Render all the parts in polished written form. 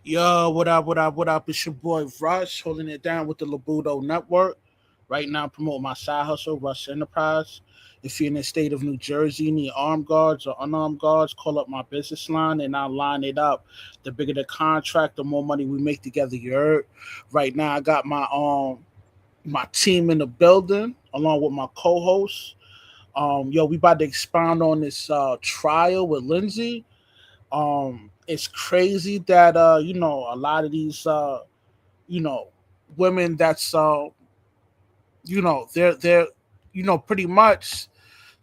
Yo, what up, what up, what up? It's your boy Rush, holding it down with the Labudo Network. Right now, promoting my side hustle, Rush Enterprise. If you're in the state of New Jersey, need armed guards or unarmed guards, call up my business line and I'll line it up. The bigger the contract, the more money we make together. You heard? Right now, I got my team in the building along with my co-host. Yo, we about to expound on this trial with Lindsey. It's crazy that a lot of these you know women that's they're pretty much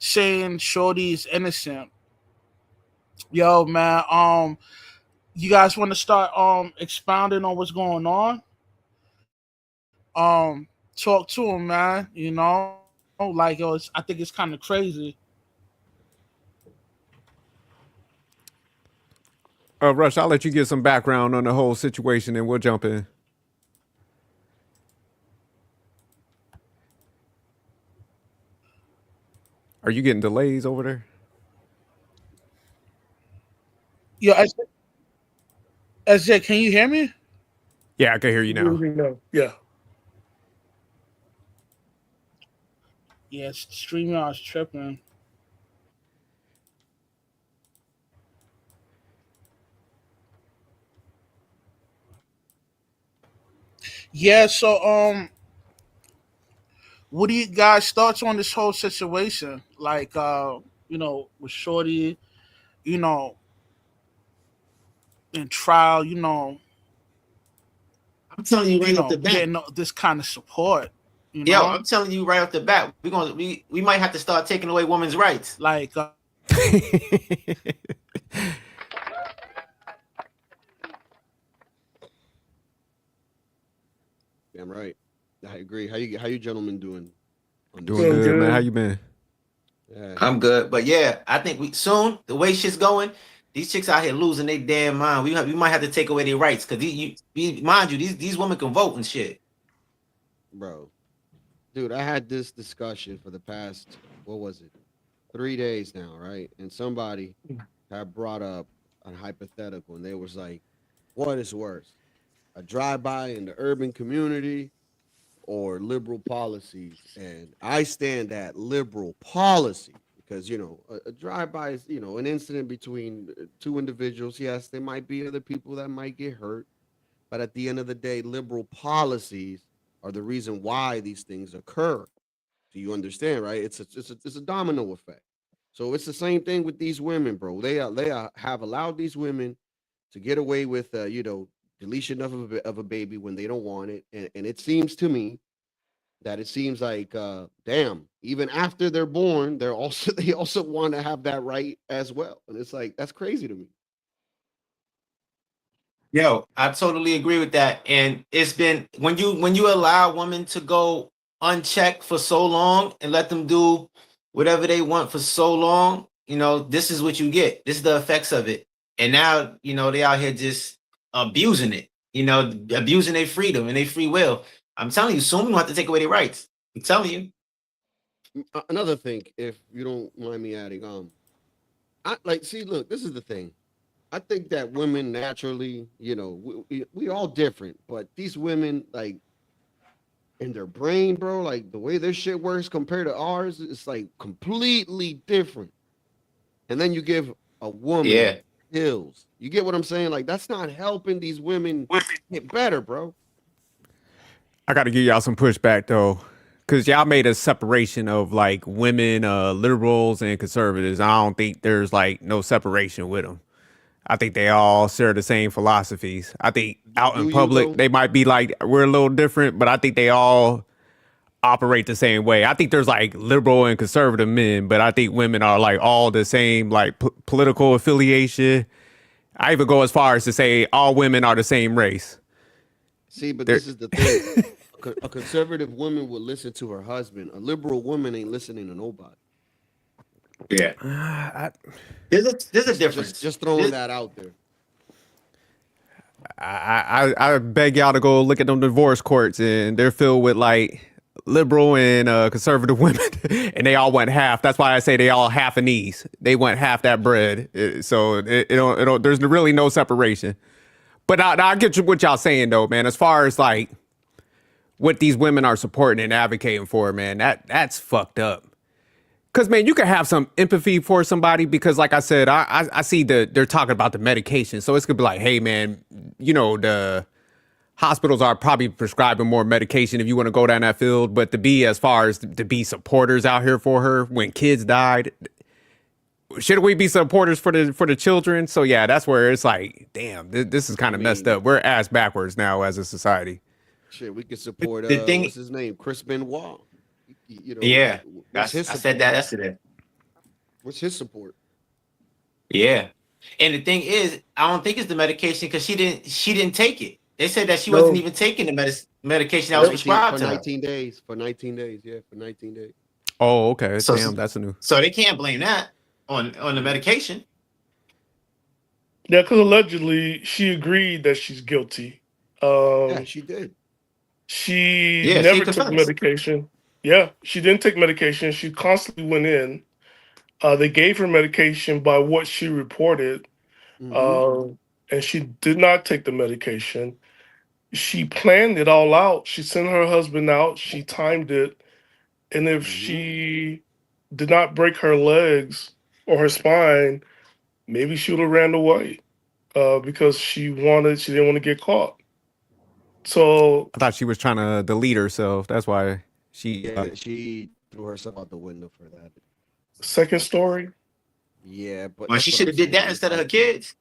saying Shorty's innocent. Yo, man, you guys want to start expounding on what's going on? Talk to him, man. Like I think it's kind of crazy. Rush, I'll let you give some background on the whole situation and we'll jump in. Are you getting delays over there? Yo, SJ, can you hear me? Yeah, I can hear you now. Yeah. Yeah, StreamYard's tripping. Yeah, so what do you guys thoughts on this whole situation? Like with Shorty, you know, in trial, I'm telling you right off the bat. getting this kind of support, Yo, I'm telling you right off the bat, we might have to start taking away women's rights. like Damn right. I agree. How you gentlemen doing? Doing good, man. How you been? Yeah. I'm good, but yeah, I think we soon the way shit's going, these chicks out here losing their damn mind. We might have to take away their rights because mind you, these women can vote and shit. Bro. Dude, I had this discussion for the past, what was it? 3 days now, right? And somebody had brought up a hypothetical and they was like, what is worse? A drive-by in the urban community or liberal policies? And I stand at liberal policy because, a drive-by is, an incident between two individuals. Yes, there might be other people that might get hurt, but at the end of the day, liberal policies are the reason why these things occur. Do you understand, right? It's a domino effect. So it's the same thing with these women, bro. They have allowed these women to get away with, deletion of a baby when they don't want it, and it seems to me that it seems like, damn, even after they're born, they also want to have that right as well, and it's like that's crazy to me. Yo, I totally agree with that. And it's been when you allow women to go unchecked for so long and let them do whatever they want for so long, this is what you get. This is the effects of it. And now, they out here just abusing it, abusing their freedom and their free will. I'm telling you, soon we have to take away their rights. I'm telling you. Another thing, if you don't mind me adding, see, look, this is the thing. I think that women naturally, we all different, but these women, like, in their brain, bro, like the way their shit works compared to ours, it's like completely different. And then you give a woman pills. You get what I'm saying? Like, that's not helping these women get better, bro. I got to give y'all some pushback though, because y'all made a separation of like women, liberals and conservatives. I don't think there's like no separation with them. I think they all share the same philosophies. I think out in public, they might be like, we're a little different, but I think they all operate the same way. I think there's like liberal and conservative men, but I think women are like all the same, like political affiliation. I even go as far as to say all women are the same race. See, but this is the thing. A conservative woman will listen to her husband. A liberal woman ain't listening to nobody. Yeah. There's a difference. Just throwing that out there. I beg y'all to go look at them divorce courts, and they're filled with like liberal and conservative women, and they all want half. That's why I say they all half a knees. They want half that bread. So it don't. There's really no separation. But I get what y'all saying though, man. As far as like what these women are supporting and advocating for, man, that's fucked up. Because, man, you can have some empathy for somebody because, like I said, I see they're talking about the medication. So it's going to be like, hey, man, you know, the hospitals are probably prescribing more medication if you want to go down that field. But to be as far as to be supporters out here for her when kids died, shouldn't we be supporters for the children? So, yeah, that's where it's like, damn, this is kind of messed up. We're ass backwards now as a society. Shit, we could support, The thing- what's his name? Chris Benoit. You know, Yeah, I what's his said support? that yesterday. What's his support? Yeah, and the thing is, I don't think it's the medication because she didn't take it. They said that she wasn't even taking the medication that was prescribed for to her. 19 days. For 19 days, yeah, for 19 days. Oh, okay. So- Damn, that's a new. So they can't blame that on the medication. Yeah, because allegedly she agreed that she's guilty. Yeah, she did. She Yeah, she never took confessed. medication. Yeah, she didn't take medication. She constantly went in. They gave her medication by what she reported, Mhm. and she did not take the medication. She planned it all out. She sent her husband out. She timed it, and if she did not break her legs or her spine, maybe she would have ran away because she didn't want to get caught. So I thought she was trying to delete herself. That's why she. Yeah, she threw herself out the window for that. second story. Yeah, but Well, that's she what should I'm have did that saying. instead of her kids.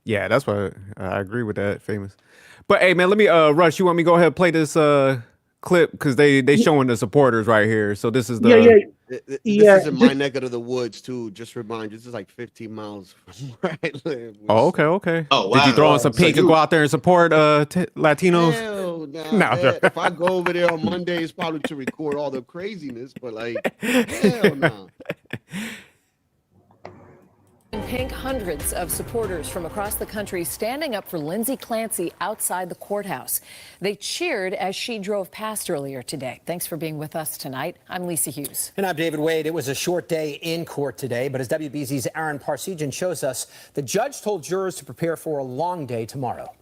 Yeah, that's why I agree with that. Famous. But hey, man, let me Rush. You want me to go ahead and play this clip because they showing the supporters right here. So this is the This Yeah, is in my neck of the woods too. Just remind you, this is like 15 miles from where I live. Oh, okay. Oh, Did you wow. throw in some So pink and you- go out there and support Latinos? Hell nah, No, man. sure. If I go over there on Monday, it's probably to record all the craziness, but like, hell no. In pink, hundreds of supporters from across the country standing up for Lindsey Canley outside the courthouse. They cheered as she drove past earlier today. Thanks for being with us tonight. I'm Lisa Hughes. And I'm David Wade. It was a short day in court today, but as WBZ's Aaron Parsegian shows us, the judge told jurors to prepare for a long day tomorrow.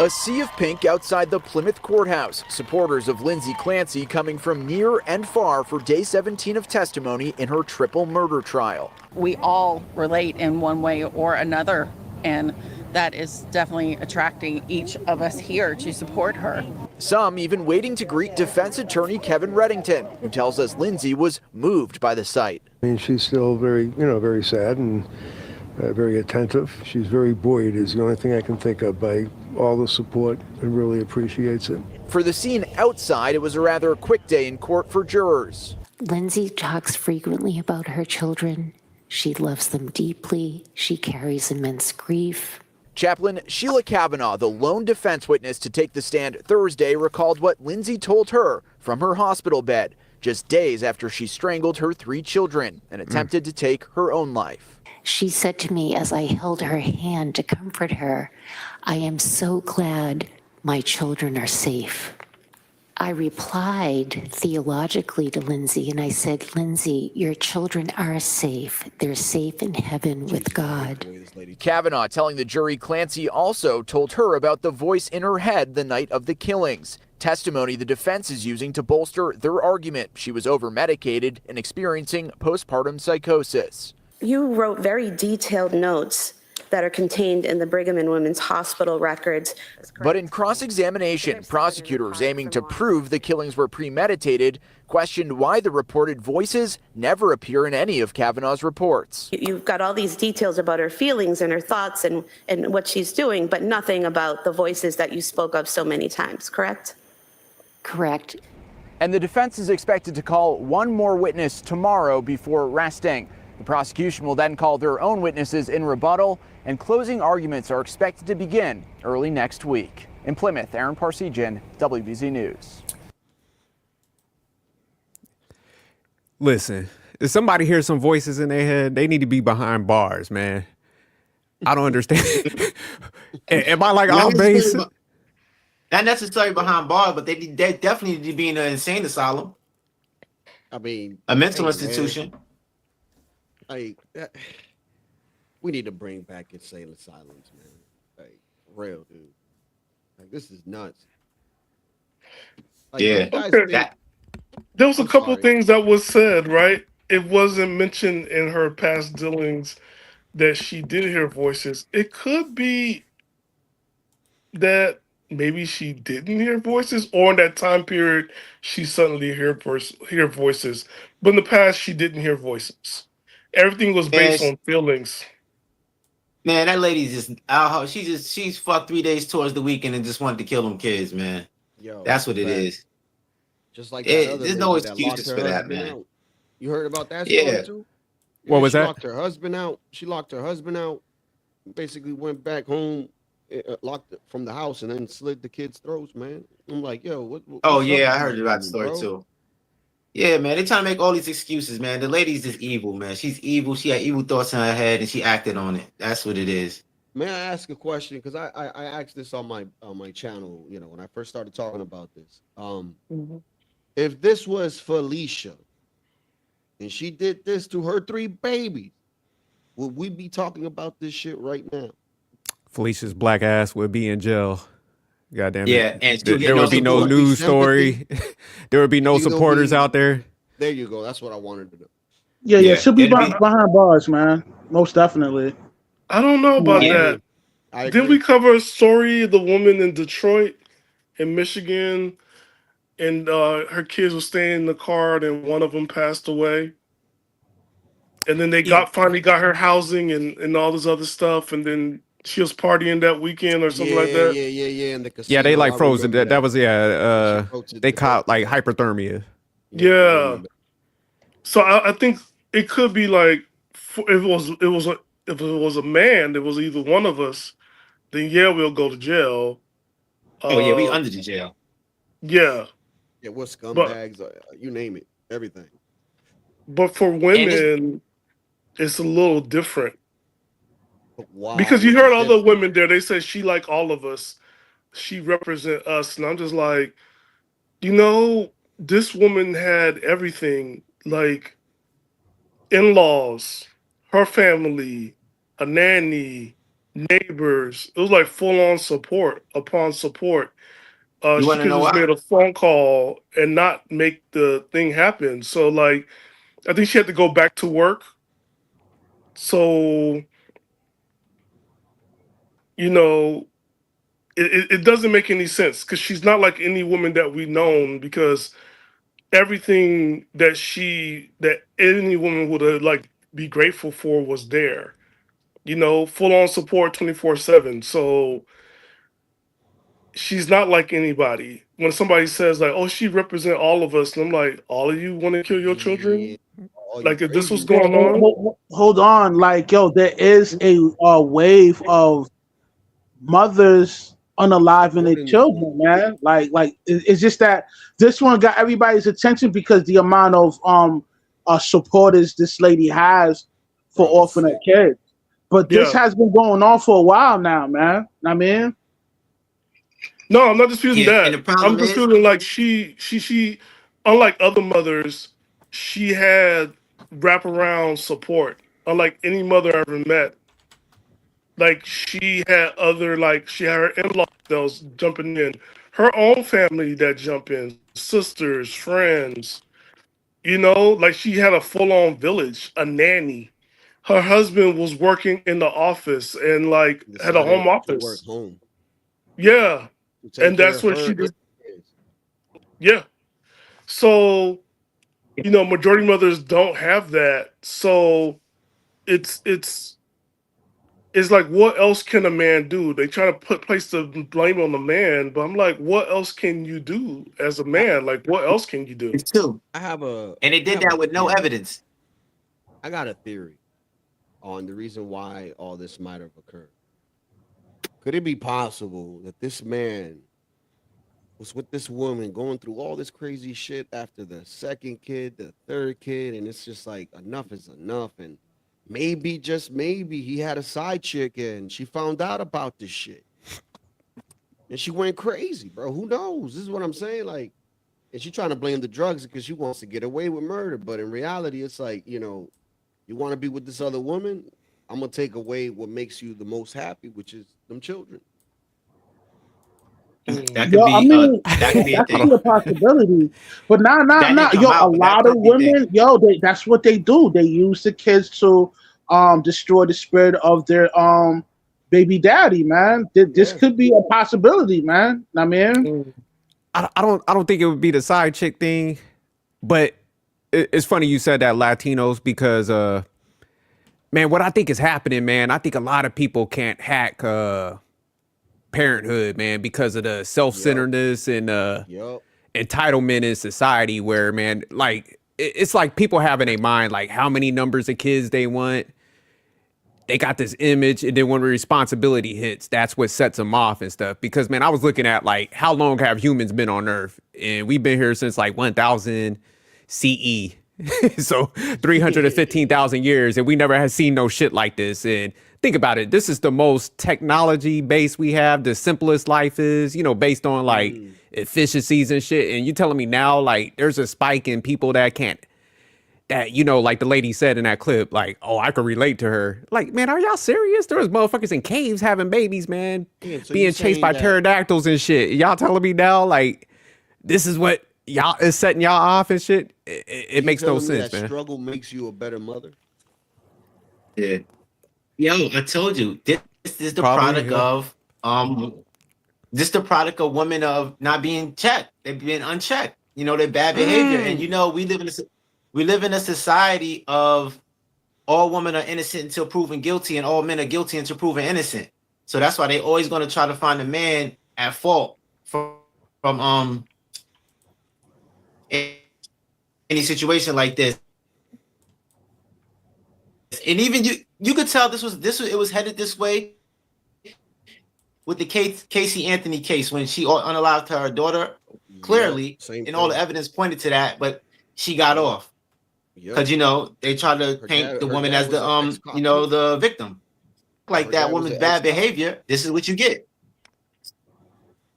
A sea of pink outside the Plymouth courthouse. Supporters of Lindsey Canley coming from near and far for day 17 of testimony in her triple murder trial. We all relate in one way or another, and that is definitely attracting each of us here to support her. Some even waiting to greet defense attorney Kevin Reddington, who tells us Lindsey was moved by the sight. I mean, she's still very sad and very attentive. She's very buoyed is the only thing I can think of by all the support and really appreciates it. For the scene outside, it was a rather quick day in court for jurors. Lindsey talks frequently about her children. She loves them deeply. She carries immense grief. Chaplain Sheila Kavanaugh, the lone defense witness to take the stand Thursday, recalled what Lindsey told her from her hospital bed just days after she strangled her 3 children and attempted to take her own life. She said to me as I held her hand to comfort her, "I am so glad my children are safe." I replied theologically to Lindsey and I said, "Lindsey, your children are safe. They're safe in heaven with God." Kavanaugh telling the jury Canley also told her about the voice in her head the night of the killings. Testimony the defense is using to bolster their argument she was over-medicated and experiencing postpartum psychosis. You wrote very detailed notes that are contained in the Brigham and Women's Hospital records. But in cross-examination, prosecutors aiming to prove the killings were premeditated questioned why the reported voices never appear in any of Kavanaugh's reports. You've got all these details about her feelings and her thoughts and what she's doing, but nothing about the voices that you spoke of so many times, correct? Correct. And the defense is expected to call one more witness tomorrow before resting. The prosecution will then call their own witnesses in rebuttal, and closing arguments are expected to begin early next week. In Plymouth, Aaron Parsegian, WBZ News. Listen, if somebody hears some voices in their head, they need to be behind bars, man. I don't understand. Am I like on base? Not necessarily behind bars, but they definitely need to be in an insane asylum. I mean, A mental hey, institution. man. Like, We need to bring back insane asylums, man. Like, real, dude. Like, this is nuts. Like, do Yeah. you guys Okay. think? There was a I'm couple sorry. things that was said, right? It wasn't mentioned in her past dealings that she did hear voices. It could be that maybe she didn't hear voices, or in that time period she suddenly hear voices. But in the past, she didn't hear voices. Everything was Man, based on feelings. man, that lady's just out. She's fucked 3 days towards the weekend and just wanted to kill them kids, man. Yo, That's what it fact. is. Just like that other There's no lady that locked excuses her for that, husband man. out. You heard about that story Yeah. too? What was she that? locked her husband out. She locked her husband out. Basically went back home, locked it from the house, and then slit the kids' throats. Man, I'm like, yo, Oh what's up yeah, with I these heard about the women, story bro? too. Yeah, man, they trying to make all these excuses, man. The lady's just evil, man. She's evil. She had evil thoughts in her head, and she acted on it. That's what it is. May I ask a question? Because I asked this on my channel. You know, when I first started talking about this. If this was Felicia, and she did this to her 3 babies, would we be talking about this shit right now? Felicia's black ass would be in jail. God damn it. Yeah, and she'll get There no would be no support. news story. There would be no supporters out there. There you go. That's what I wanted to know. Yeah, Yeah, she'll be it'd be- behind bars, man. Most definitely. I don't know about I Yeah. that. agree. I Didn't agree. we cover a story of the woman in Detroit, in Michigan, and her kids were staying in the car, and one of them passed away? And then they finally got her housing and all this other stuff, and then she was partying that weekend or something like that. Yeah. In the casino. Yeah, they like I frozen. remember That was She wrote to they the caught like birthday. hyperthermia. Yeah, I Yeah. remember. So I think it could be like if it was a man, it was either one of us. Then yeah, we'll go to jail. Oh yeah, we under the jail. Yeah, Yeah, what but scumbags? You name it, everything. for And this, women, it's a little different But why because you is heard it other different? women there. They said she like all of us. She represent us, and I'm just like, this woman had everything, like in-laws, her family, a nanny, neighbors. It was like full-on support upon support. you She want to could know just why? made a phone call and not make the thing happen. So like, I think she had to go back to work. So you know, it doesn't make any sense because she's not like any woman that we've known because everything that any woman would like be grateful for was there. Full on support 24/7. So she's not like anybody. When somebody says like, "Oh, she represent all of us," and I'm like, "All of you want to kill your Yeah, children?" all you Like if this was crazy. Well, going on, hold on. Like, yo, there is a wave of mothers unaliving their Supporting this children, woman. man. It's just that this one got everybody's attention because the amount of supporters this lady has for Bro, it's orphan sick. kids. But this yeah. has been going on for a while now, man. I mean, No, I'm not disputing Yeah, and that. the problem I'm is, disputing like she, unlike other mothers, she had wraparound support. Unlike any mother I ever met, like she had her in-laws that was jumping in, her own family that jump in, sisters, friends. Like she had a full-on village, a nanny. Her husband was working in the office and like had a home Decided to work office. home Yeah, to take and care that's of what her she and did. kids. Yeah. So, majority mothers don't have that. So it's it's like what else can a man do? They try to place the blame on the man, but I'm like, what else can you do as a I, man? Like what else can you do? it's two, I have a and they I did have a that with no theory. evidence. I got a theory on the reason why all this might have occurred. Could it be possible that this man was with this woman going through all this crazy shit after the second kid, the third kid, and it's just like enough is enough, and maybe just maybe he had a side chick and she found out about this shit and she went crazy, bro. Who knows? This is what I'm saying. Like, and she trying to blame the drugs because she wants to get away with murder, but in reality, it's like you want to be with this other woman. I'm gonna take away what makes you the most happy, which is them children. That Yo, could I be mean, that could be a that I could thing. be don't. a possibility. But That didn't come yo, a out, but that lot of could be a thing. women, yo, that's what they do. They use the kids to destroy the spirit of their baby daddy, man. This Yeah. could be a possibility, man. I mean, Mm. I don't think it would be the side chick thing, but it's funny you said that Latinos because man, what I think is happening, man, I think a lot of people can't hack parenthood, man, because of the Yep. self-centeredness and Yep. entitlement in society where, man, like it's like people have in their mind like how many numbers of kids they want. They got this image, and then when the responsibility hits, that's what sets them off and stuff. Because, man, I was looking at like how long have humans been on Earth, and we've been here since like 1000 CE, so 315,000 years, and we never had seen no shit like this. And think about it, this is the most technology based we have. The simplest life is, based on like efficiencies and shit. And you telling me now like there's a spike in people that can't that, like the lady said in that clip, like, oh, I could relate to her. Like, man, are y'all serious? There was motherfuckers in caves having babies, man, Yeah, so you're being chased saying by that pterodactyls and shit. Y'all telling me now, like, this is what y'all is setting y'all off and shit? It you makes no telling me sense, that man. struggle makes you a better mother? Yeah. Yo, I told you, this is the Probably, product yeah. of this the product of women of not being checked. They've been unchecked. Their bad behavior. And we live in a society of all women are innocent until proven guilty, and all men are guilty until proven innocent. So that's why they always going to try to find a man at fault from any situation like this. And even you could tell it was headed this way with the Casey Anthony case when she unalived her daughter. Yep. Clearly, Same and all the thing. evidence pointed to that, but she got Yep. off Yep. because they tried to Her paint dad, the her woman dad as was the an ex-cop too. the victim. Like Her that dad was woman's an bad ex-cop. behavior. This is what you get.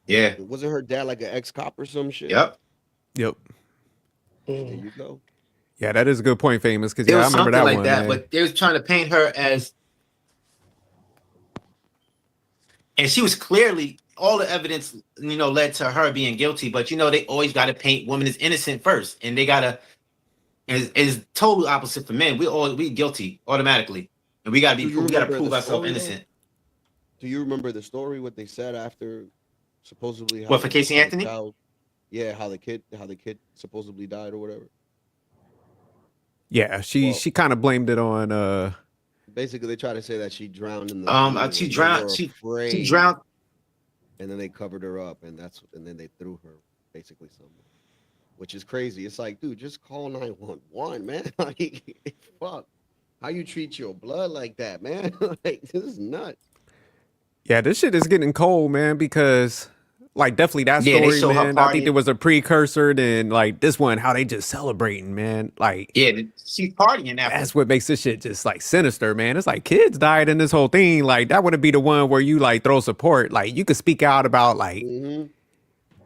Yeah. Wasn't her dad like an ex-cop or some shit? Yep. Yep. There you go. Yeah, that is a good point, Famous, because It yeah, I was remember something that like one, that, man. but they was trying to paint her as, and she was clearly all the evidence, led to her being guilty. But they always got to paint women as innocent first, and they gotta is total opposite for men. We guilty automatically, and we gotta Do be you we gotta remember prove the ourselves story though? innocent. Do you remember the story? What they said after, supposedly What, for Casey how the Anthony? child, yeah, how the kid supposedly died or whatever. Yeah, she Well, kind of blamed it on basically they try to say that she drowned in the pool She and they drowned. were She afraid, drowned. and then they covered her up, and then they threw her basically somewhere, which is crazy. It's like, dude, just call 911, man. Like, fuck, how you treat your blood like that, man? Like, this is nuts. Yeah, this shit is getting cold, man, because like definitely that Yeah, they story, show her man. I think there partying. was a precursor, then like this one, how they just celebrating, man. Like Yeah, she's partying after. that's what makes this shit just like sinister, man. It's like kids died in this whole thing. Like that wouldn't be the one where you like throw support. Like you could speak out about like, Mm-hmm.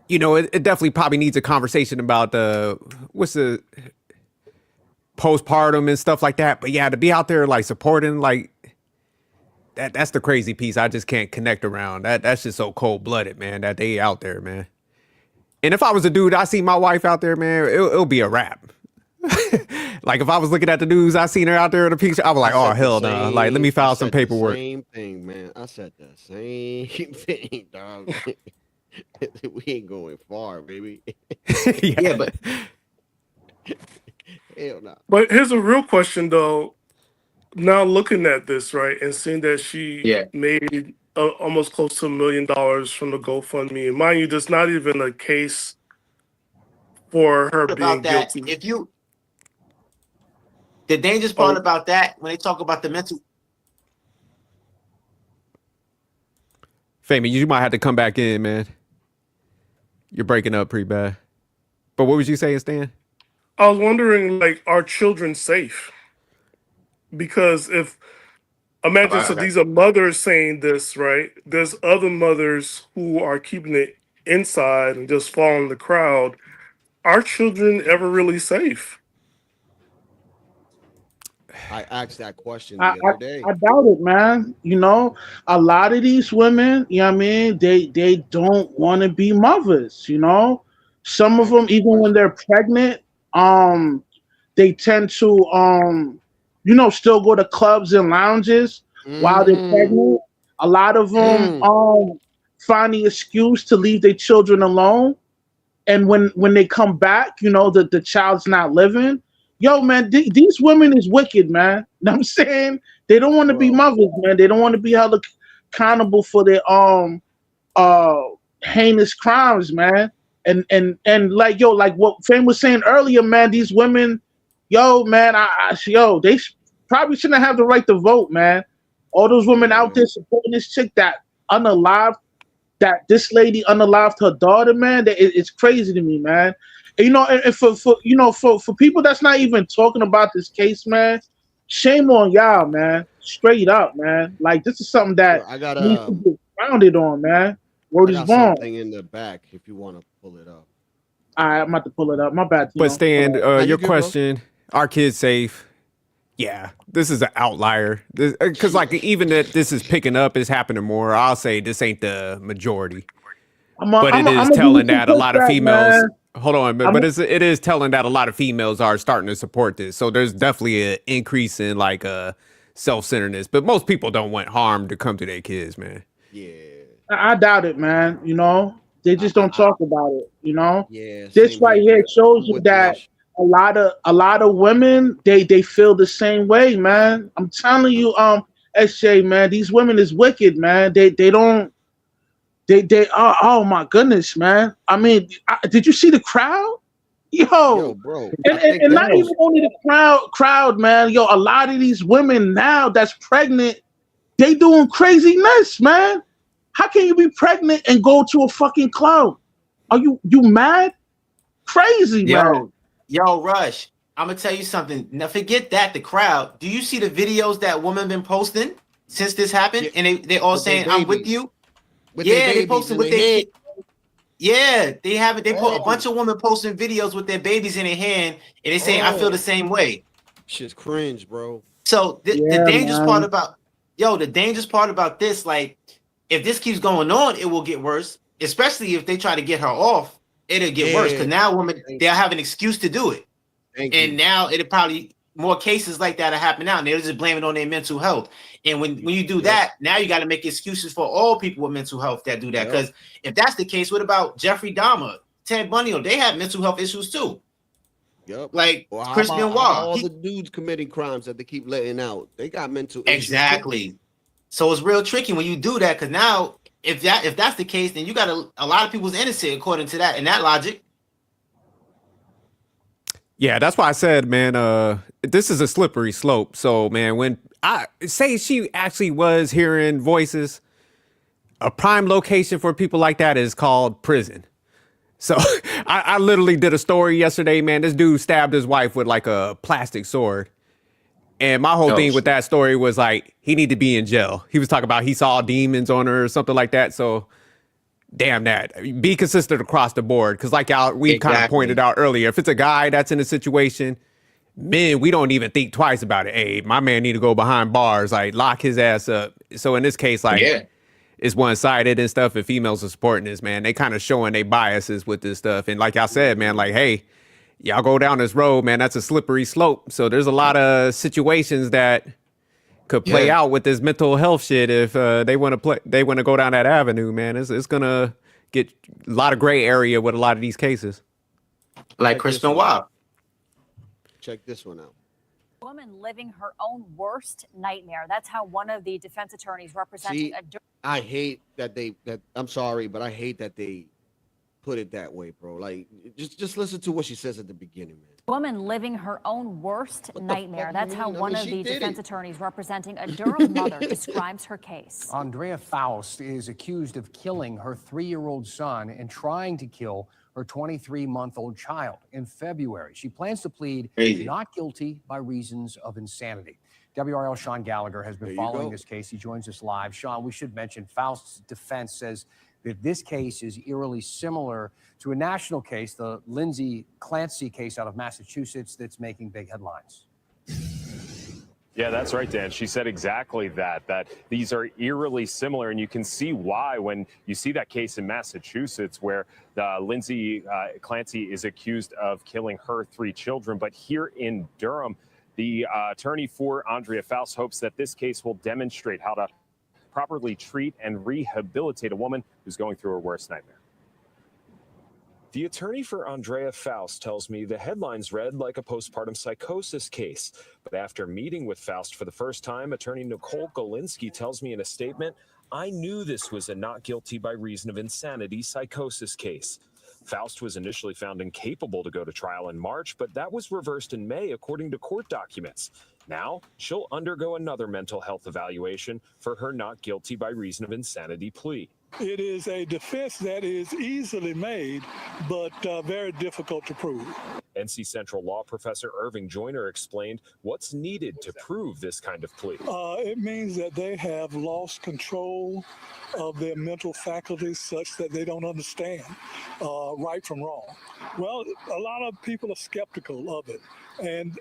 it definitely probably needs a conversation about what's the postpartum and stuff like that. But yeah, to be out there like supporting like that's the crazy piece. I just can't connect around. That's just so cold blooded, man, that they out there, man. And if I was a dude, I see my wife out there, man, it'll be a wrap. Like if I was looking at the news, I seen her out there in a picture, I was like, oh hell no. Like let me file some paperwork. Same thing, man. I said the same thing, dog. We ain't going far, baby. Yeah, but Hell no. But here's a real question, though. Now looking at this, right, and seeing that she yeah. made almost close to $1 million from the GoFundMe, and mind you, there's not even a case for her being About that, guilty. the dangerous part about that when they talk about the mental. Famous, you might have to come back in, man. You're breaking up pretty bad. But what was you saying, Stan? I was wondering, like, are children safe? Because if imagine, so these are mothers saying this, right? There's other mothers who are keeping it inside and just following the crowd. Are children ever really safe? I asked that question the other day. I doubt it, man. You know, a lot of these women, you know what I mean, they don't want to be mothers, you know. Some of them, even when they're pregnant, they tend to you know, still go to clubs and lounges while they're pregnant. A lot of them find the excuse to leave their children alone. And when they come back, you know, the child's not living. Yo, man, these women is wicked, man. You know what I'm saying? They don't want to be mothers, man. They don't want to be held accountable for their heinous crimes, man. And like, yo, like what Fame was saying earlier, man, these women, yo, man, they probably shouldn't have the right to vote, man. All those women out there supporting this chick that this lady unalived her daughter, man, it's crazy to me, man. And, you know, and for people that's not even talking about this case, man, shame on y'all, man. Straight up, man. Like, this is something that needs to be grounded on, man. Word is got born. something in the back if you want to pull it up. All right, I'm about to pull it up. My bad. But Stan, your question, are kids safe? Yeah, this is an outlier. Because like even that this is picking up, is happening more. I'll say this ain't the majority. But it is telling that a lot of females. Hold on, but it is telling that a lot of females are starting to support this. So there's definitely an increase in like self-centeredness. But most people don't want harm to come to their kids, man. Yeah, I doubt it, man. You know, they just don't talk about it. You know, this right here shows you that a lot of women they feel the same way, man. I'm telling you, SJ, man, these women is wicked, man. They are, oh my goodness, man. I mean, did you see the crowd? Yo, bro. And not even only the crowd, man. Yo, a lot of these women now that's pregnant, they doing craziness, man. How can you be pregnant and go to a fucking club? Are you mad? Crazy, man. Yo, Rush, I'm gonna tell you something. Now forget that, the crowd. Do you see the videos that women been posting since this happened? And they all saying, I'm with you. They posted with their kids. Yeah, they have it. They put a bunch of women posting videos with their babies in their hand, and they saying, I feel the same way. Shit's cringe, bro. So the dangerous part about this, like, if this keeps going on, it will get worse. Especially if they try to get her off, it'll get worse. Because now women, they'll have an excuse to do it. Now it'll probably more cases like that are happening now, and they'll just blame it on their mental health. And when you do that, now you got to make excuses for all people with mental health that do that. Because if that's the case, what about Jeffrey Dahmer, Ted Bundy? They have mental health issues too. Like Chris Benoit. All the dudes committing crimes that they keep letting out, they got mental issues. Exactly. So it's real tricky when you do that, because now if that's the case, then you got a lot of people's innocent according to that and that logic. Yeah, that's why I said, man, this is a slippery slope. So, man, when I say she actually was hearing voices, a prime location for people like that is called prison. So I literally did a story yesterday, man. This dude stabbed his wife with like a plastic sword. And my whole thing with that story was like, he needed to be in jail. He was talking about he saw demons on her or something like that. So damn that. Be consistent across the board. Because like we kind of pointed out earlier, if it's a guy that's in a situation, men, we don't even think twice about it. Hey, my man need to go behind bars, like lock his ass up. So in this case, like it's one-sided and stuff. If females are supporting this, man, they kind of showing their biases with this stuff. And like I said, man, like, hey, y'all go down this road, man, that's a slippery slope. So there's a lot of situations that could play out with this mental health shit if they want to go down that avenue, man. It's gonna get a lot of gray area with a lot of these cases. Like Chris Benoit. Check this one out. Woman living her own worst nightmare. That's how one of the defense attorneys representing I hate that I'm sorry, but I hate that they put it that way, bro. Like, just listen to what she says at the beginning, man. Woman living her own worst nightmare. That's how one of the defense attorneys representing a Durham mother describes her case. Andrea Faust is accused of killing her 3-year-old son and trying to kill her 23-month-old child in February. She plans to plead not guilty by reasons of insanity. WRL Sean Gallagher has been following this case. He joins us live. Sean, we should mention Faust's defense says that this case is eerily similar to a national case, the Lindsey Canley case out of Massachusetts, that's making big headlines. Yeah, that's right, Dan. She said exactly that these are eerily similar, and you can see why when you see that case in Massachusetts where Lindsey Canley is accused of killing her 3 children. But here in Durham, the attorney for Andrea Faust hopes that this case will demonstrate how to properly treat and rehabilitate a woman who's going through her worst nightmare. The attorney for Andrea Faust tells me the headlines read like a postpartum psychosis case. But after meeting with Faust for the first time, attorney Nicole Golinsky tells me in a statement, I knew this was a not guilty by reason of insanity psychosis case. Faust was initially found incapable to go to trial in March, but that was reversed in May, according to court documents. Now, she'll undergo another mental health evaluation for her not guilty by reason of insanity plea. It is a defense that is easily made, but very difficult to prove. NC Central law professor Irving Joyner explained what's needed to prove this kind of plea. It means that they have lost control of their mental faculties such that they don't understand right from wrong. Well, a lot of people are skeptical of it, and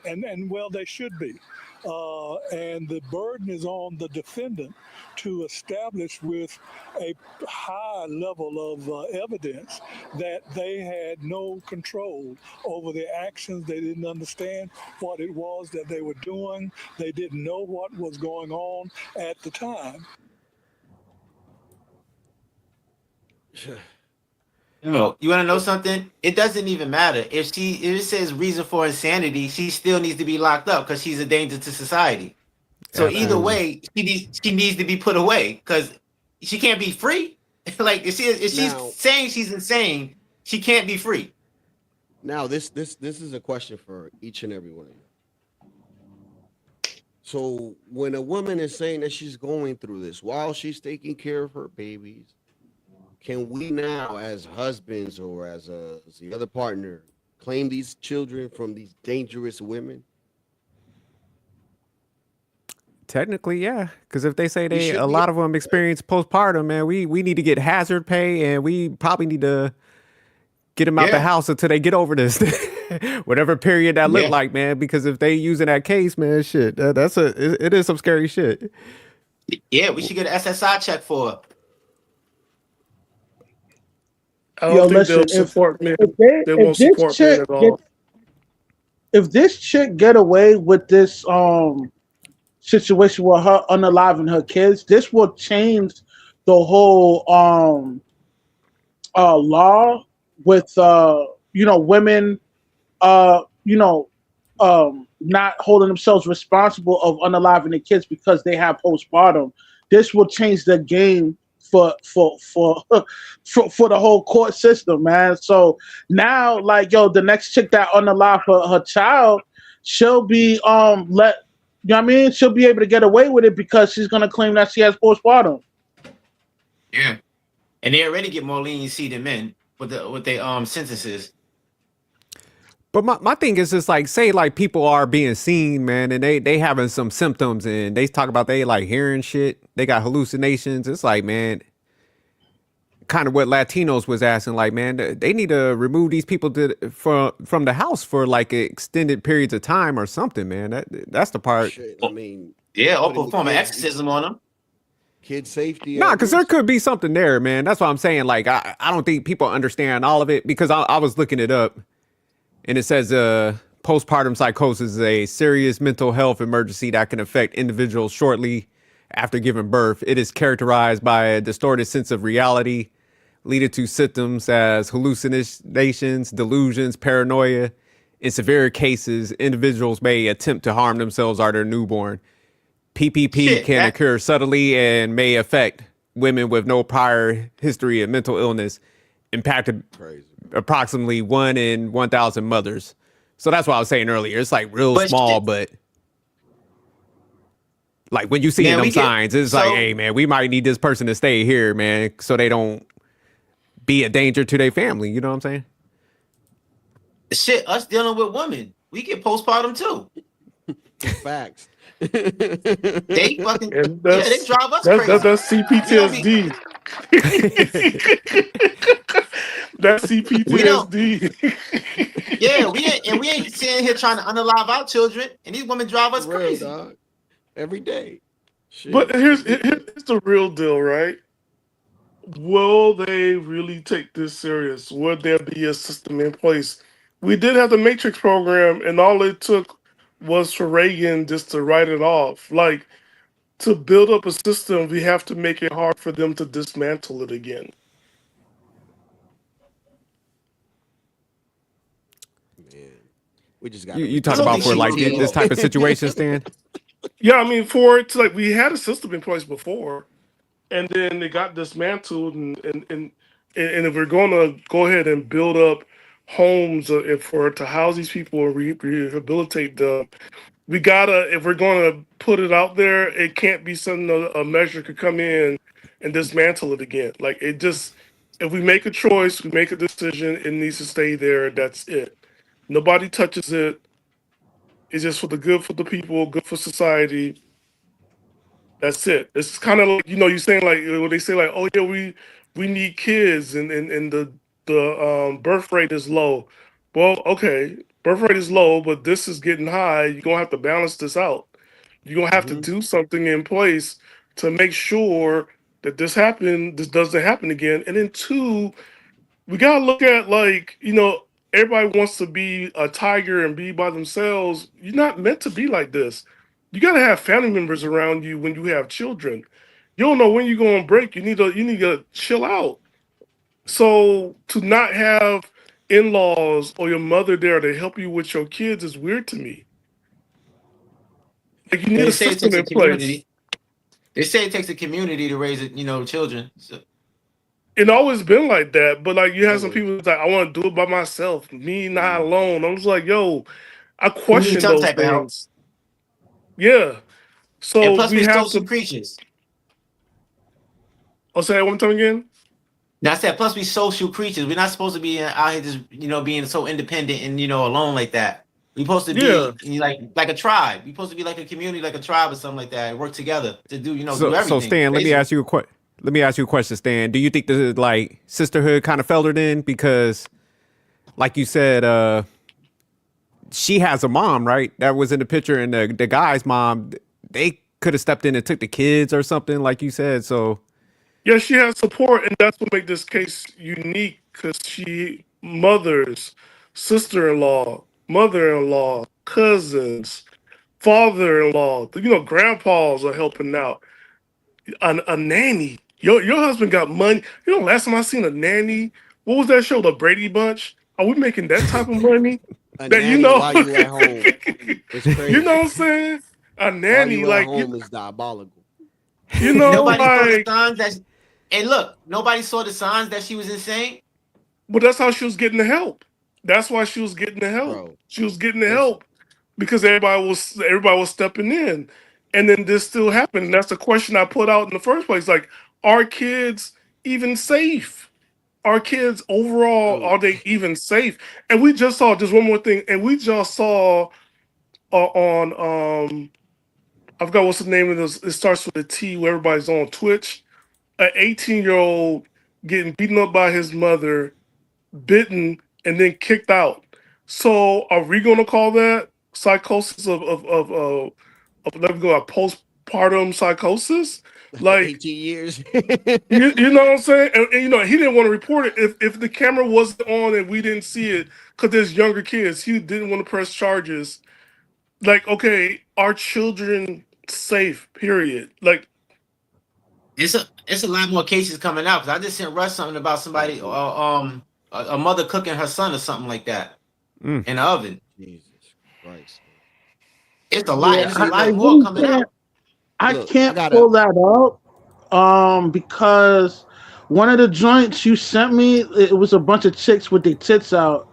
well, they should be. And the burden is on the defendant to establish with a high level of evidence that they had no control over their actions. They didn't understand what it was that they were doing. They didn't know what was going on at the time. Yo, you want to know something? It doesn't even matter if it says reason for insanity. She still needs to be locked up because she's a danger to society. So either way, she needs to be put away because she can't be free. Like if she's saying she's insane, she can't be free. Now this is a question for each and every one of you. So when a woman is saying that she's going through this while she's taking care of her babies, can we now, as husbands or as the other partner, claim these children from these dangerous women? Technically, yeah. Because if they say a lot of them experience postpartum, man, we need to get hazard pay, and we probably need to get them out the house until they get over this, whatever period that look like, man. Because if they using that case, man, shit, it is some scary shit. Yeah, we should get an SSI check for her. I don't think they'll support me. They won't support me at all. If this chick get away with this situation with her unaliving her kids, this will change the whole law with women not holding themselves responsible of unaliving the kids because they have postpartum. This will change the game for the whole court system, man. So now, like, the next chick that unalive her child, she'll be let. You know what I mean? She'll be able to get away with it because she's gonna claim that she has postpartum. Yeah, and they already get more leniency than men with their sentences. But my thing is just like, say like people are being seen, man, and they having some symptoms, and they talk about they like hearing shit, they got hallucinations. It's like, man, kind of what Latinos was asking, like, man, they need to remove these people from the house for like extended periods of time or something, man. That's the part. Shit, I mean, or perform an exorcism on them. Kid safety. Nah, because there could be something there, man. That's what I'm saying. Like, I don't think people understand all of it, because I was looking it up. And it says postpartum psychosis is a serious mental health emergency that can affect individuals shortly after giving birth. It is characterized by a distorted sense of reality, leading to symptoms as hallucinations, delusions, paranoia. In severe cases, individuals may attempt to harm themselves or their newborn. PPP can occur subtly and may affect women with no prior history of mental illness, impacted approximately 1 in 1,000 mothers. So that's what I was saying earlier. It's like real small, but like when you see them signs, it's like, hey, man, we might need this person to stay here, man, so they don't be a danger to their family. You know what I'm saying? Shit, us dealing with women, we get postpartum too. Facts. They fucking they drive us crazy. That's CPTSD. That's CPTSD. We ain't sitting here trying to unalive our children, and these women drive us crazy. Dog. every day. Shit. But here's the real deal, right? Will they really take this serious? Would there be a system in place? We did have the Matrix program, and all it took was for Reagan just to write it off. Like, to build up a system, we have to make it hard for them to dismantle it again. Man, we just got You talk about for like this type of situation, Stan? Yeah, I mean, for it to, like, we had a system in place before, and then it got dismantled, and if we're going to go ahead and build up homes to house these people and rehabilitate them, we gotta, if we're going to put it out there, it can't be something a measure could come in and dismantle it again. Like, it just, if we make a choice, we make a decision, it needs to stay there. That's it. Nobody touches it. It's just for the good for the people, good for society. That's it. It's kind of like, you're saying, like, when they say, like, oh yeah, we need kids, and the birth rate is low. Well, okay, birth rate is low, but this is getting high. You're gonna have to balance this out. You're gonna have to do something in place to make sure that this doesn't happen again. And then two, we gotta look at, like, everybody wants to be a tiger and be by themselves. You're not meant to be like this. You gotta have family members around you when you have children. You don't know when you're gonna break. You need to chill out. So to not have in-laws or your mother there to help you with your kids is weird to me. Like, you need a system in place. They say it takes a community to raise children. So. It's always been like that, but like, you have some people that's like, I want to do it by myself, me not alone. I'm just like, yo, I question those things. Yeah. So and plus, we have social creatures. I'll say that one time again. Now I said, plus we social creatures. We're not supposed to be out here just being so independent and alone like that. We're supposed to be like a tribe. We're supposed to be like a community, like a tribe or something like that, and work together to do do everything. So Stan, let me ask you a question, Stan. Do you think the like sisterhood kind of filtered in because, like you said, she has a mom, right? That was in the picture, and the guy's mom, they could have stepped in and took the kids or something, like you said. So yeah, she has support, and that's what makes this case unique, because she mothers, sister-in-law, mother-in-law, cousins, father-in-law, grandpas are helping out. A nanny. Your husband got money. Last time I seen a nanny, what was that show, The Brady Bunch? Are we making that type of money? Nanny while you at home. It's crazy. You know what I'm saying? A nanny, while you like, at home is diabolical. Nobody saw the signs that. And look, nobody saw the signs that she was insane. But that's how she was getting the help. That's why she was getting the help. Bro, she was getting the help because everybody was stepping in, and then this still happened. And that's the question I put out in the first place. Like, are kids even safe? Are kids overall, are they even safe? And we just saw, just one more thing, and we just saw on I forgot what's the name of this. It starts with a T, where everybody's on Twitch. An 18-year-old getting beaten up by his mother, bitten, and then kicked out. So are we going to call that psychosis of let me go, a postpartum psychosis? Like 18 years. you know what I'm saying? And he didn't want to report it if the camera wasn't on and we didn't see it because there's younger kids. He didn't want to press charges. Like, okay, are children safe? Period. Like, it's a lot more cases coming out, because I just sent Russ something about somebody, a mother cooking her son or something like that in the oven. Jesus Christ! It's a lot. Yeah, It's a lot more coming out. I can't pull that up because one of the joints you sent me, it was a bunch of chicks with their tits out.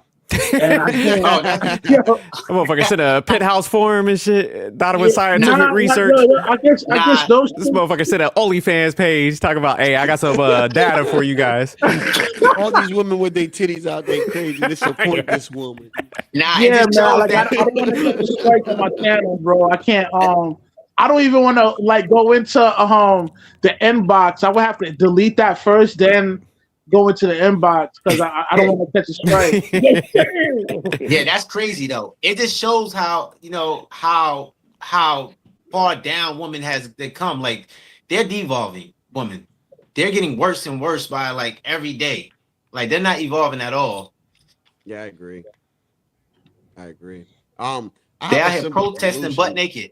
And I can't, motherfucker said a penthouse forum and shit. Thought it was scientific research. I guess those. This motherfucker said an OnlyFans page talking about, hey, I got some data for you guys. All these women with their titties out, they crazy. They support this woman. Yeah, man. Like, I don't want to put the strike on my channel, bro. I can't. I don't even want to like go into the inbox. I would have to delete that first, then go into the inbox because I don't want to catch a strike. Yeah, that's crazy though. It just shows how how far down women has they come. Like they're devolving women. They're getting worse and worse by like every day. Like they're not evolving at all. Yeah, I agree. I They have out a here simple protesting butt solution. naked.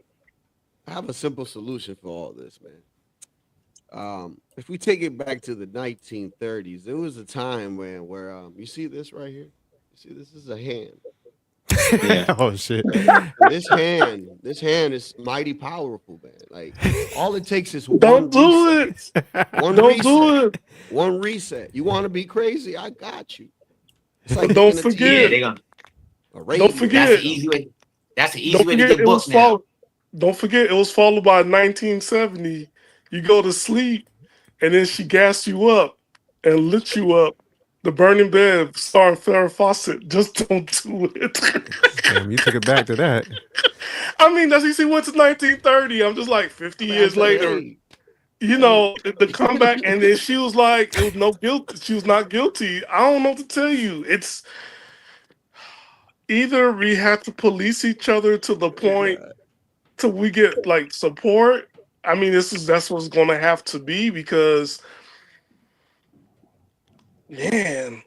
I have a simple solution for all this, man. If we take it back to the 1930s, there was a time where you see this right here. You see, this is a hand. Yeah. Oh shit. This hand is mighty powerful, man. Like all it takes is Don't do it. Don't do it. One reset. You want to be crazy? I got you. It's like Don't taking a forget. Yeah, Don't forget. That's the easy way. That's the easy Don't way to forget get booked now. Don't forget it was followed by 1970. You go to sleep, and then she gassed you up and lit you up. The Burning Bed starring Farrah Fawcett. Just don't do it. Damn, you took it back to that. I mean, that's he went to 1930. I'm just like 50 years later. You know, the comeback, and then she was like, it was no guilt. She was not guilty. I don't know what to tell you. It's either we have to police each other to the point till we get like support. I mean, that's what's going to have to be because, man,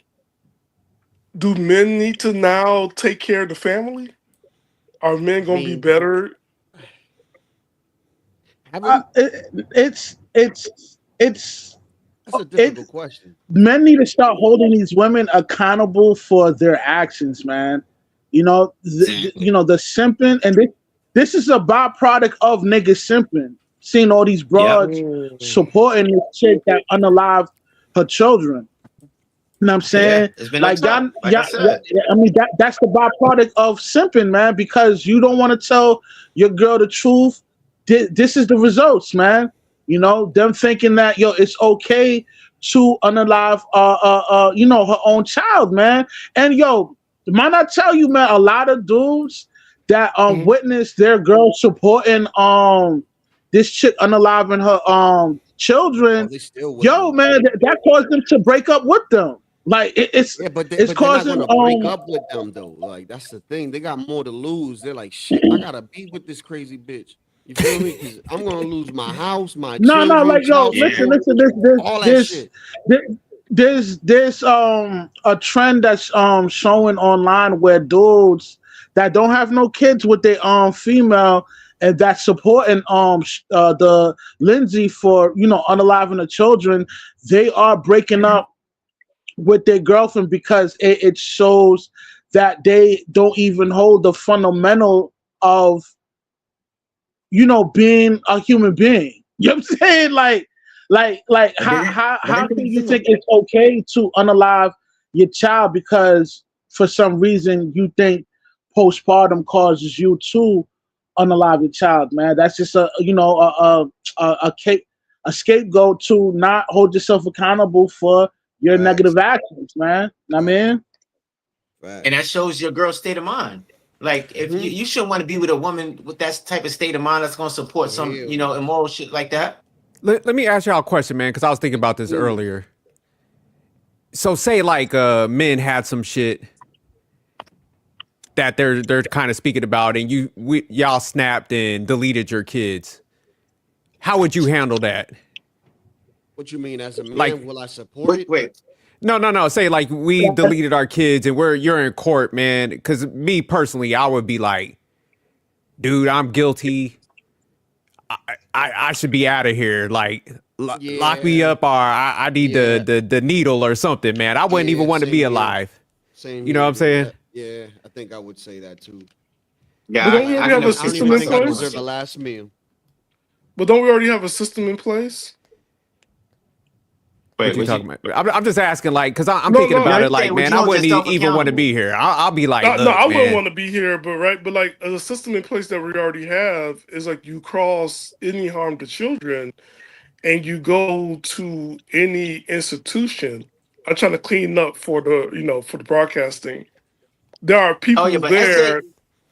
do men need to now take care of the family? Are men going to be better? It's That's a difficult question. Men need to start holding these women accountable for their actions, man. You know, the simping, and this is a byproduct of niggas simping. Seeing all these broads supporting this chick that unalived her children. You know what I'm saying? It's been like that. like I said. I mean, that's the byproduct of simping, man. Because you don't want to tell your girl the truth. This is the results, man. You know, them thinking that it's okay to unalive her own child, man. And might I tell you, man, a lot of dudes that witnessed their girl supporting this chick unaliving her children, man, that caused them to break up with them. Like it's causing they're not gonna break up with them though. Like that's the thing. They got more to lose. They're like, shit, I gotta be with this crazy bitch. You feel me? Because I'm gonna lose my house, my children. No, like listen. All that shit. There's a trend that's showing online where dudes that don't have no kids with their female and that's supporting the Lindsey for unaliving the children, they are breaking up with their girlfriend because it shows that they don't even hold the fundamental of being a human being. You know what I'm saying? Like how can you think it's okay to unalive your child because for some reason you think postpartum causes you to unalive your child, man? That's just a scapegoat to not hold yourself accountable for your negative actions, man. I mean, and that shows your girl's state of mind. Like if you shouldn't want to be with a woman with that type of state of mind that's going to support some immoral shit like that. Let me ask y'all a question, man, because I was thinking about this earlier. So say like men had some shit that they're kind of speaking about, and y'all snapped and deleted your kids. How would you handle that? What you mean as a man? Will I support it? Wait. No. Say like we deleted our kids and you're in court, man. Because me personally, I would be like, dude, I'm guilty. I should be out of here. Like, lock me up, or I need the needle or something, man. I wouldn't even want to be alive. You know what I'm saying? Yeah, I think I would say that too. Yeah, but don't we already have a system in place? I deserve the last meal. But don't we already have a system in place? What you talking about? I'm just asking, like, because I'm thinking about it, like, man, I wouldn't even want to be here. I'll be like, no, I wouldn't want to be here, but like a system in place that we already have is like you cross any harm to children, and you go to any institution. I'm trying to clean up for the broadcasting. There are people there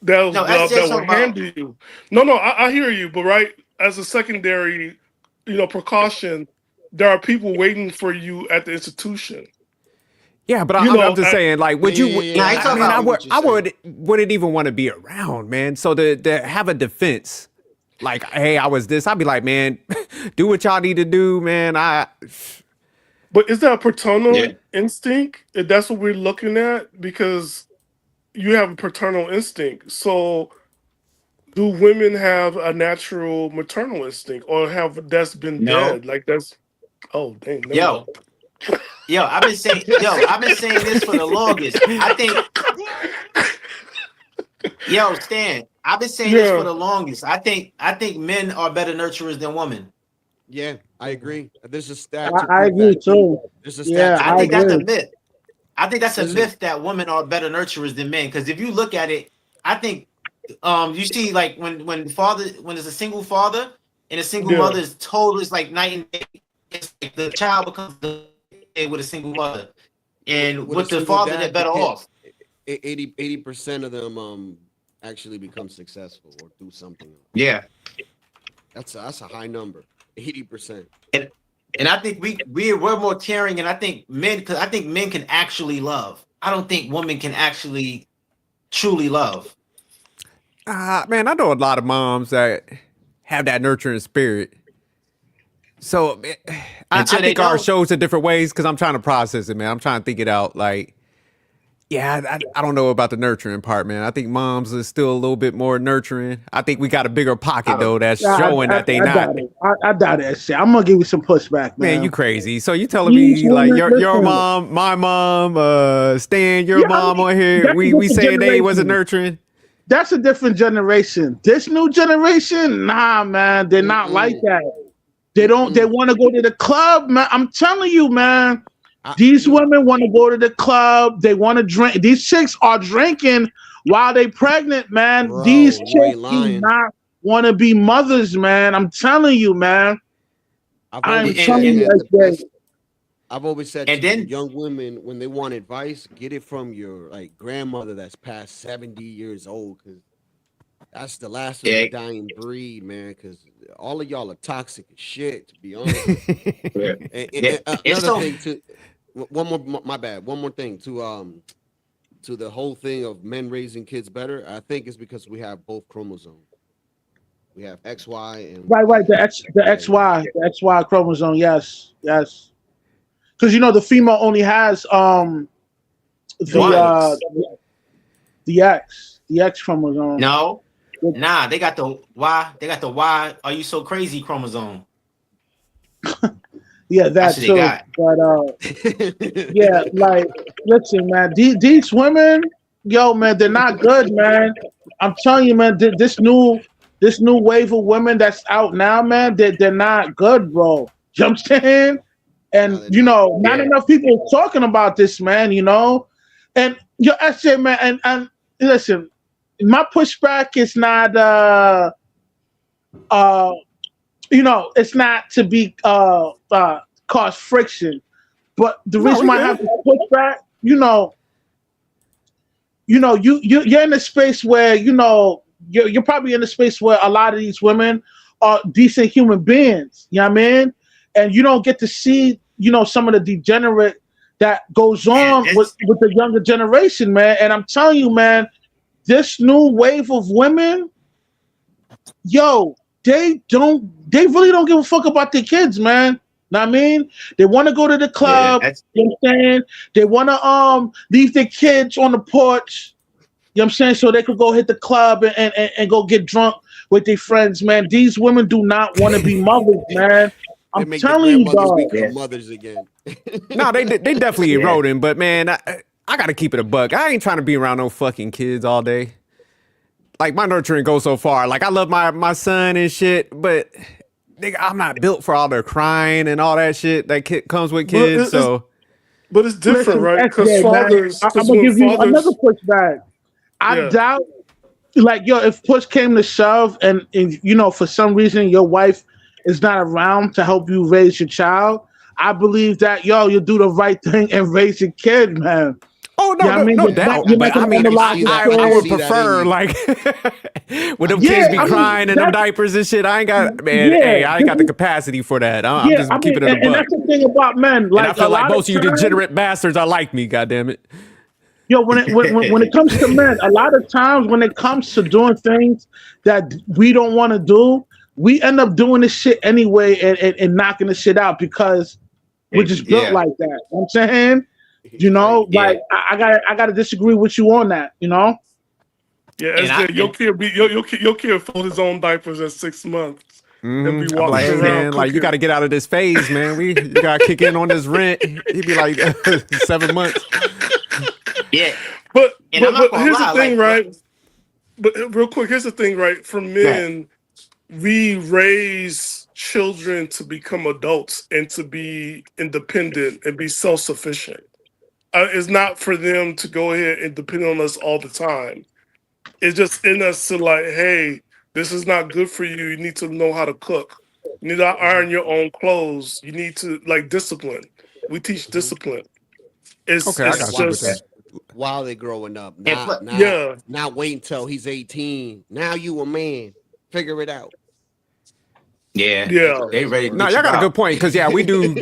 that will handle you. No, I hear you, but right as a secondary, precaution. There are people waiting for you at the institution. Yeah, but I'm just saying, like, would you? I wouldn't even want to be around, man. So to have a defense, like, hey, I was this. I'd be like, man, do what y'all need to do, man. But is that a paternal instinct? If that's what we're looking at, because you have a paternal instinct. So do women have a natural maternal instinct, or have that's been dead? Like that's dang, no. I've been saying this for the longest. I think Stan, I've been saying this for the longest. I think men are better nurturers than women. Yeah, I agree. There's a stat. I agree too. There's a stat. I think that's a myth. I think that's a myth that women are better nurturers than men. Because if you look at it, I think you see like when there's a single father and a single mother is total, it's like night and day. It's like the child becomes with a single mother, and with the father, they're better off. 80% of them actually become successful or do something. Yeah, that's a high number. 80%. And I think we're more caring, and I think men can actually love. I don't think women can actually truly love. Man, I know a lot of moms that have that nurturing spirit. So I think our shows in different ways because I'm trying to process it, man. I'm trying to think it out. Like, yeah, I don't know about the nurturing part, man. I think moms are still a little bit more nurturing. I think we got a bigger pocket, though, that's showing that they not. I doubt that shit. I'm going to give you some pushback, man. Man, you crazy. So you telling me, like, your mom, my mom, Stan, your mom on here, we saying they wasn't nurturing? That's a different generation. This new generation, nah, man, they're not like that. They want to go to the club, man. I'm telling you, man. These women want to go to the club. They want to drink. These chicks are drinking while they pregnant, man. Bro, these chicks do not want to be mothers, man. I'm telling you, man. I'm telling you. I've always said to young women, when they want advice, get it from your grandmother that's past 70 years old, because that's the last of the dying breed, man. Because all of y'all are toxic as shit, to be honest. Another thing too. One more thing to the whole thing of men raising kids better. I think it's because we have both chromosomes. We have XY and right. The XY chromosome. Yes. Because the female only has the X chromosome. No, they got the Y. They got the Y. Are you so crazy chromosome? Yeah, that's too. But yeah, like, listen, man, these women, man, they're not good, man. I'm telling you, man, this new wave of women that's out now, man, they're not good, bro. You know what I'm saying? And not enough people are talking about this, man. And SJ, man, and listen, my pushback is not it's not to be cause friction, but the reason why I have to push back, you're in a space where you're probably in a space where a lot of these women are decent human beings. You know what I mean? And you don't get to see some of the degenerate that goes on with the younger generation, man. And I'm telling you, man, this new wave of women, they really don't give a fuck about their kids, man. Know what I mean? They want to go to the club. You know what I'm saying? They want to leave their kids on the porch. You know what I'm saying? So they could go hit the club and go get drunk with their friends, man. These women do not want to be mothers, man. I'm telling you, dog. Become mothers again. No, they definitely eroding, but man, I gotta keep it a buck. I ain't trying to be around no fucking kids all day. Like, my nurturing goes so far. Like, I love my son and shit, but nigga, I'm not built for all the crying and all that shit that comes with kids. But it's different, right? Because fathers. I'm gonna give you another pushback. I doubt, if push came to shove, and for some reason your wife is not around to help you raise your child, I believe that you'll do the right thing and raise your kid, man. Oh no, no doubt. But I mean, I would prefer when them kids be crying in them diapers and shit. I ain't got, man. Hey, I ain't got the capacity for that. I'm just keeping it a buck. And that's the thing about men. Like, and I feel like most of you degenerate bastards are like me. Goddamn it. When it comes to men, a lot of times when it comes to doing things that we don't want to do, we end up doing this shit anyway and knocking the shit out because we're just built like that. You know what I'm saying? You know, like I gotta disagree with you on that, you know? Yeah, SJ, your kid fold his own diapers at 6 months and be I'm walking like, hey around man, cooking. like you got to get out of this phase, man. You got to kick in on this rent. He'd be like 7 months. Yeah, but and I'm not gonna here's lie, the thing, like, right? But real quick, here's the thing, right? For men, we raise children to become adults and to be independent and be self-sufficient. It's not for them to go ahead and depend on us all the time. It's just in us to like, hey, this is not good for you. You need to know how to cook. You need to iron your own clothes. You need to like discipline. We teach discipline. It's I got you with that. While they're growing up, not wait until he's 18. Now you a man. Figure it out. Yeah. They ready to No, get y'all you got a out. good point because we do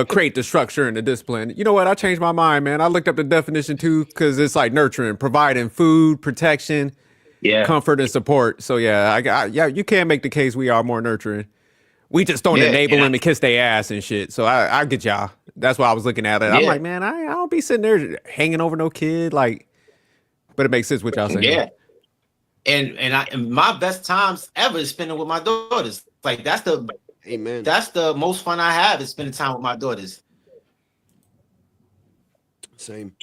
create the structure and the discipline. You know what? I changed my mind, man. I looked up the definition too because it's like nurturing, providing food, protection, comfort, and support. So you can make the case we are more nurturing. We just don't enable them to kiss their ass and shit. So I get y'all. That's why I was looking at it. I'm like, man, I don't be sitting there hanging over no kid. Like, but it makes sense what y'all saying. Yeah. And my best times ever is spending with my daughters. Like that's the most fun I have is spending time with my daughters. Same.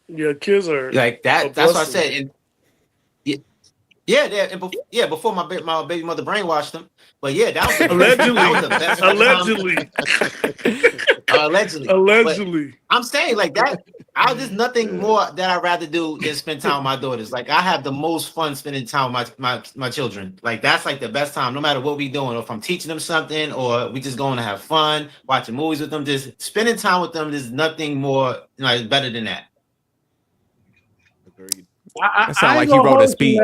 Yeah, kids are like that. That's what I said. And before my baby mother brainwashed them. But yeah, that was the best. Allegedly. But I'm saying like that. There's nothing more that I'd rather do than spend time with my daughters. Like I have the most fun spending time with my children. Like that's like the best time, no matter what we doing. Or if I'm teaching them something, or we just going to have fun, watching movies with them. Just spending time with them. There's nothing more better than that. Agreed. That sound like he wrote a speech.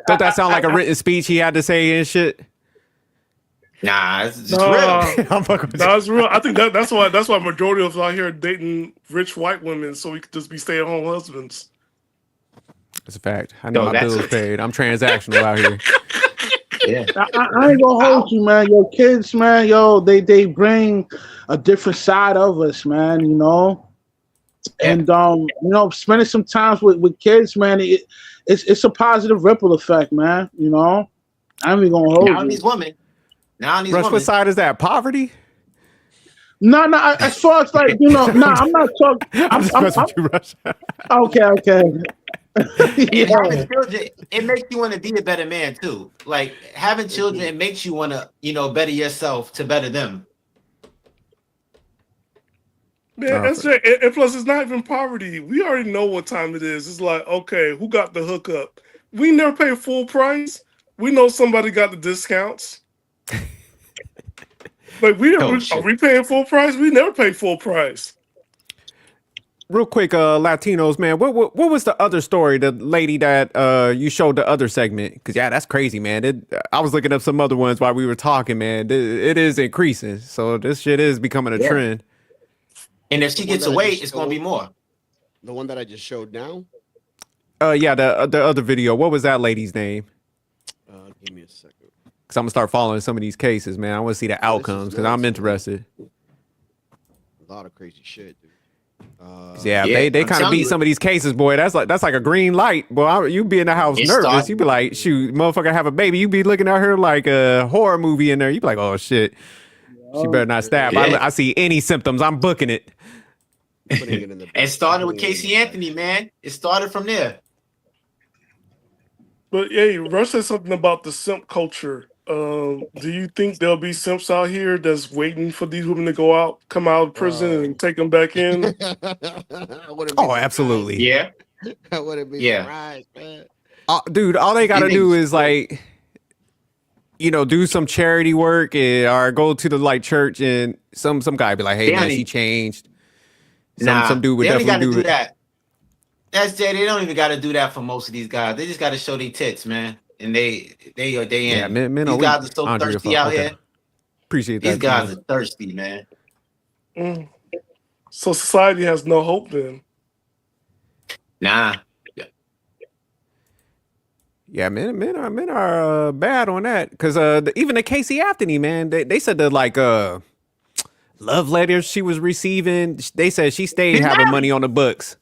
Don't that sound like a written speech he had to say and shit? Nah, it's just real. That's real. I think that's why majority of us out here dating rich white women, so we could just be stay-at-home husbands. That's a fact. I know my bills paid. I'm transactional out here. Yeah, I ain't gonna hold you, man. Your kids, man, they bring a different side of us, man. You know, and spending some time with kids, man, it's a positive ripple effect, man. You know, I ain't even gonna hold you. These women. Rush, what side is that? Poverty? No. As far as like, I'm not talking. I'm just messing with you, Rush. Okay. And having children, it makes you want to be a better man too. Like having children, it makes you want to, better yourself to better them. Man, and plus it's not even poverty. We already know what time it is. It's like, okay, who got the hookup? We never pay full price. We know somebody got the discounts. Like are we paying full price? We never pay full price. Real quick, Latinos, man, what was the other story? The lady that you showed the other segment? Because that's crazy, man. I was looking up some other ones while we were talking, man. It is increasing, so this shit is becoming a trend. And if she gets away, it's gonna be more. The one that I just showed now. The other video. What was that lady's name? Give me a second. Because I'm gonna start following some of these cases, man. I want to see the outcomes because I'm interested. A lot of crazy shit, dude. They kind of beat some of these cases, boy. That's like a green light, boy. You be in the house nervous. You be like, shoot, motherfucker, have a baby. You be looking at her like a horror movie in there. You be like, oh shit, she better not stab. I see any symptoms, I'm booking it. It started with Casey Anthony, man. It started from there. But Rush said something about the simp culture. Do you think there'll be simps out here that's waiting for these women to come out of prison and take them back in? Oh, absolutely. Yeah. I wouldn't be surprised, man. Dude, all they gotta do is like, do some charity work or go to the like church and some guy be like, hey man, she changed. Some dude would definitely do that. That's Jay. They don't even got to do that for most of these guys. They just got to show their tits, man. And they in. Yeah, men these guys are so thirsty out here. Appreciate that. These guys are thirsty, man. So society has no hope then. Nah. Yeah, men are bad on that because even the Casey Anthony, man, they said that like love letters she was receiving. They said she stayed She's having married. money on the books.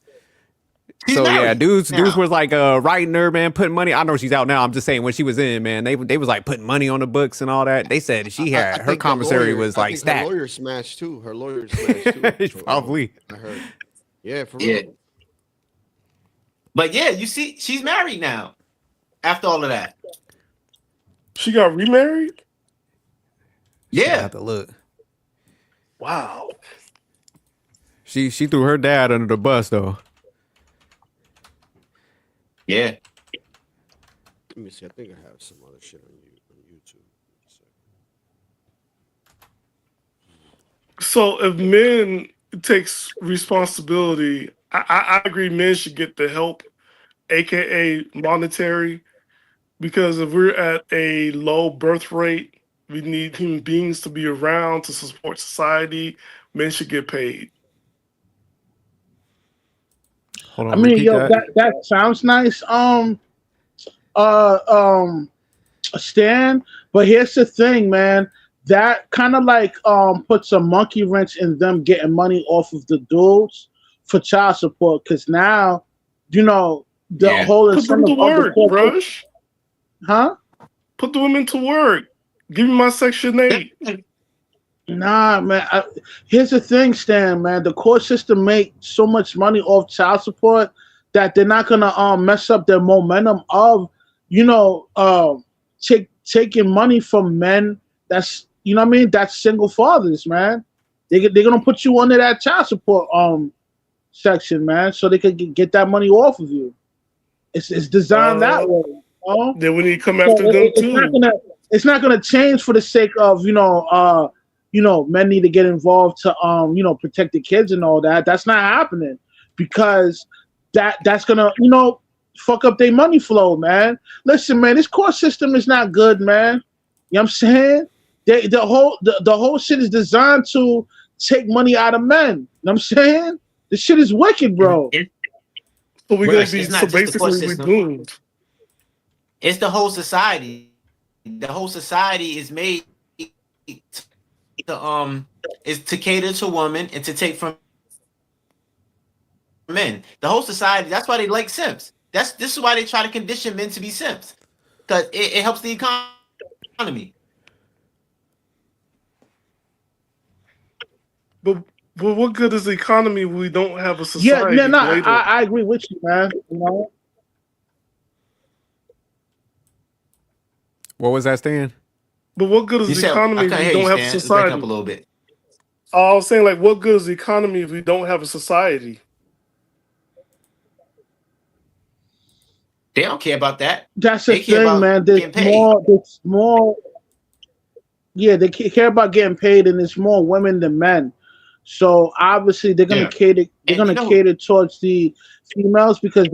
She's So yeah, married dudes now. was like writing her, man, putting money. I know she's out now. I'm just saying when she was in, man, they was like putting money on the books and all that. They said she I had her think the commissary lawyer, was I like think stacked. her lawyer smashed too. Her lawyer smashed too. So, Probably. I heard. Yeah, for Yeah. real. But yeah, you see, she's married now. After all of that, She got remarried? I yeah. have to look. Wow. She threw her dad under the bus though. Yeah. Let me see. I think I have some other shit on YouTube. So if men takes responsibility, I agree men should get the help, aka monetary, because if we're at a low birth rate, we need human beings to be around to support society. Men should get paid. Hold on, I mean, repeat yo, that. that sounds nice. Stan. But here's the thing, man. That kind of like puts a monkey wrench in them getting money off of the dudes for child support. Because now, you know, the whole Put them incentive to of the work, court, Rush. huh? Put the women to work. Give me my Section 8. Nah, man. Here's the thing, Stan, man. The court system make so much money off child support that they're not gonna mess up their momentum of, you know, taking money from men that's, you know what I mean, that's single fathers, man. They're gonna put you under that child support section, man, so they could get that money off of you. It's designed that way. You know? Then we need to come So after them too. it's not gonna change for the sake of, you know, men need to get involved to you know, protect the kids and all that. That's not happening because that's gonna, you know, fuck up their money flow, man. Listen, man, this court system is not good, man. You know what I'm saying? The whole shit is designed to take money out of men. You know what I'm saying? This shit is wicked, bro. So we're Right, gonna be it's not so just the court basically we system. doomed. It's the whole society. The whole society is made to is to cater to women and to take from men. The whole society. That's why they like simps. This is why they try to condition men to be simps, because it helps the economy. But what good is the economy if we don't have a Yeah, society no, later? I agree with you, man. You know? What was that, Stan? But what good is You the said, economy I if can't we hear you, don't have Stan. It's breaking up society? a little bit. I was saying, like, what good is the economy if we don't have a society? They don't care about that. That's the They care thing, about man. getting paid. There's more. Yeah, they care about getting paid, and there's more women than men. So obviously, they're gonna cater. They're gonna cater towards the females because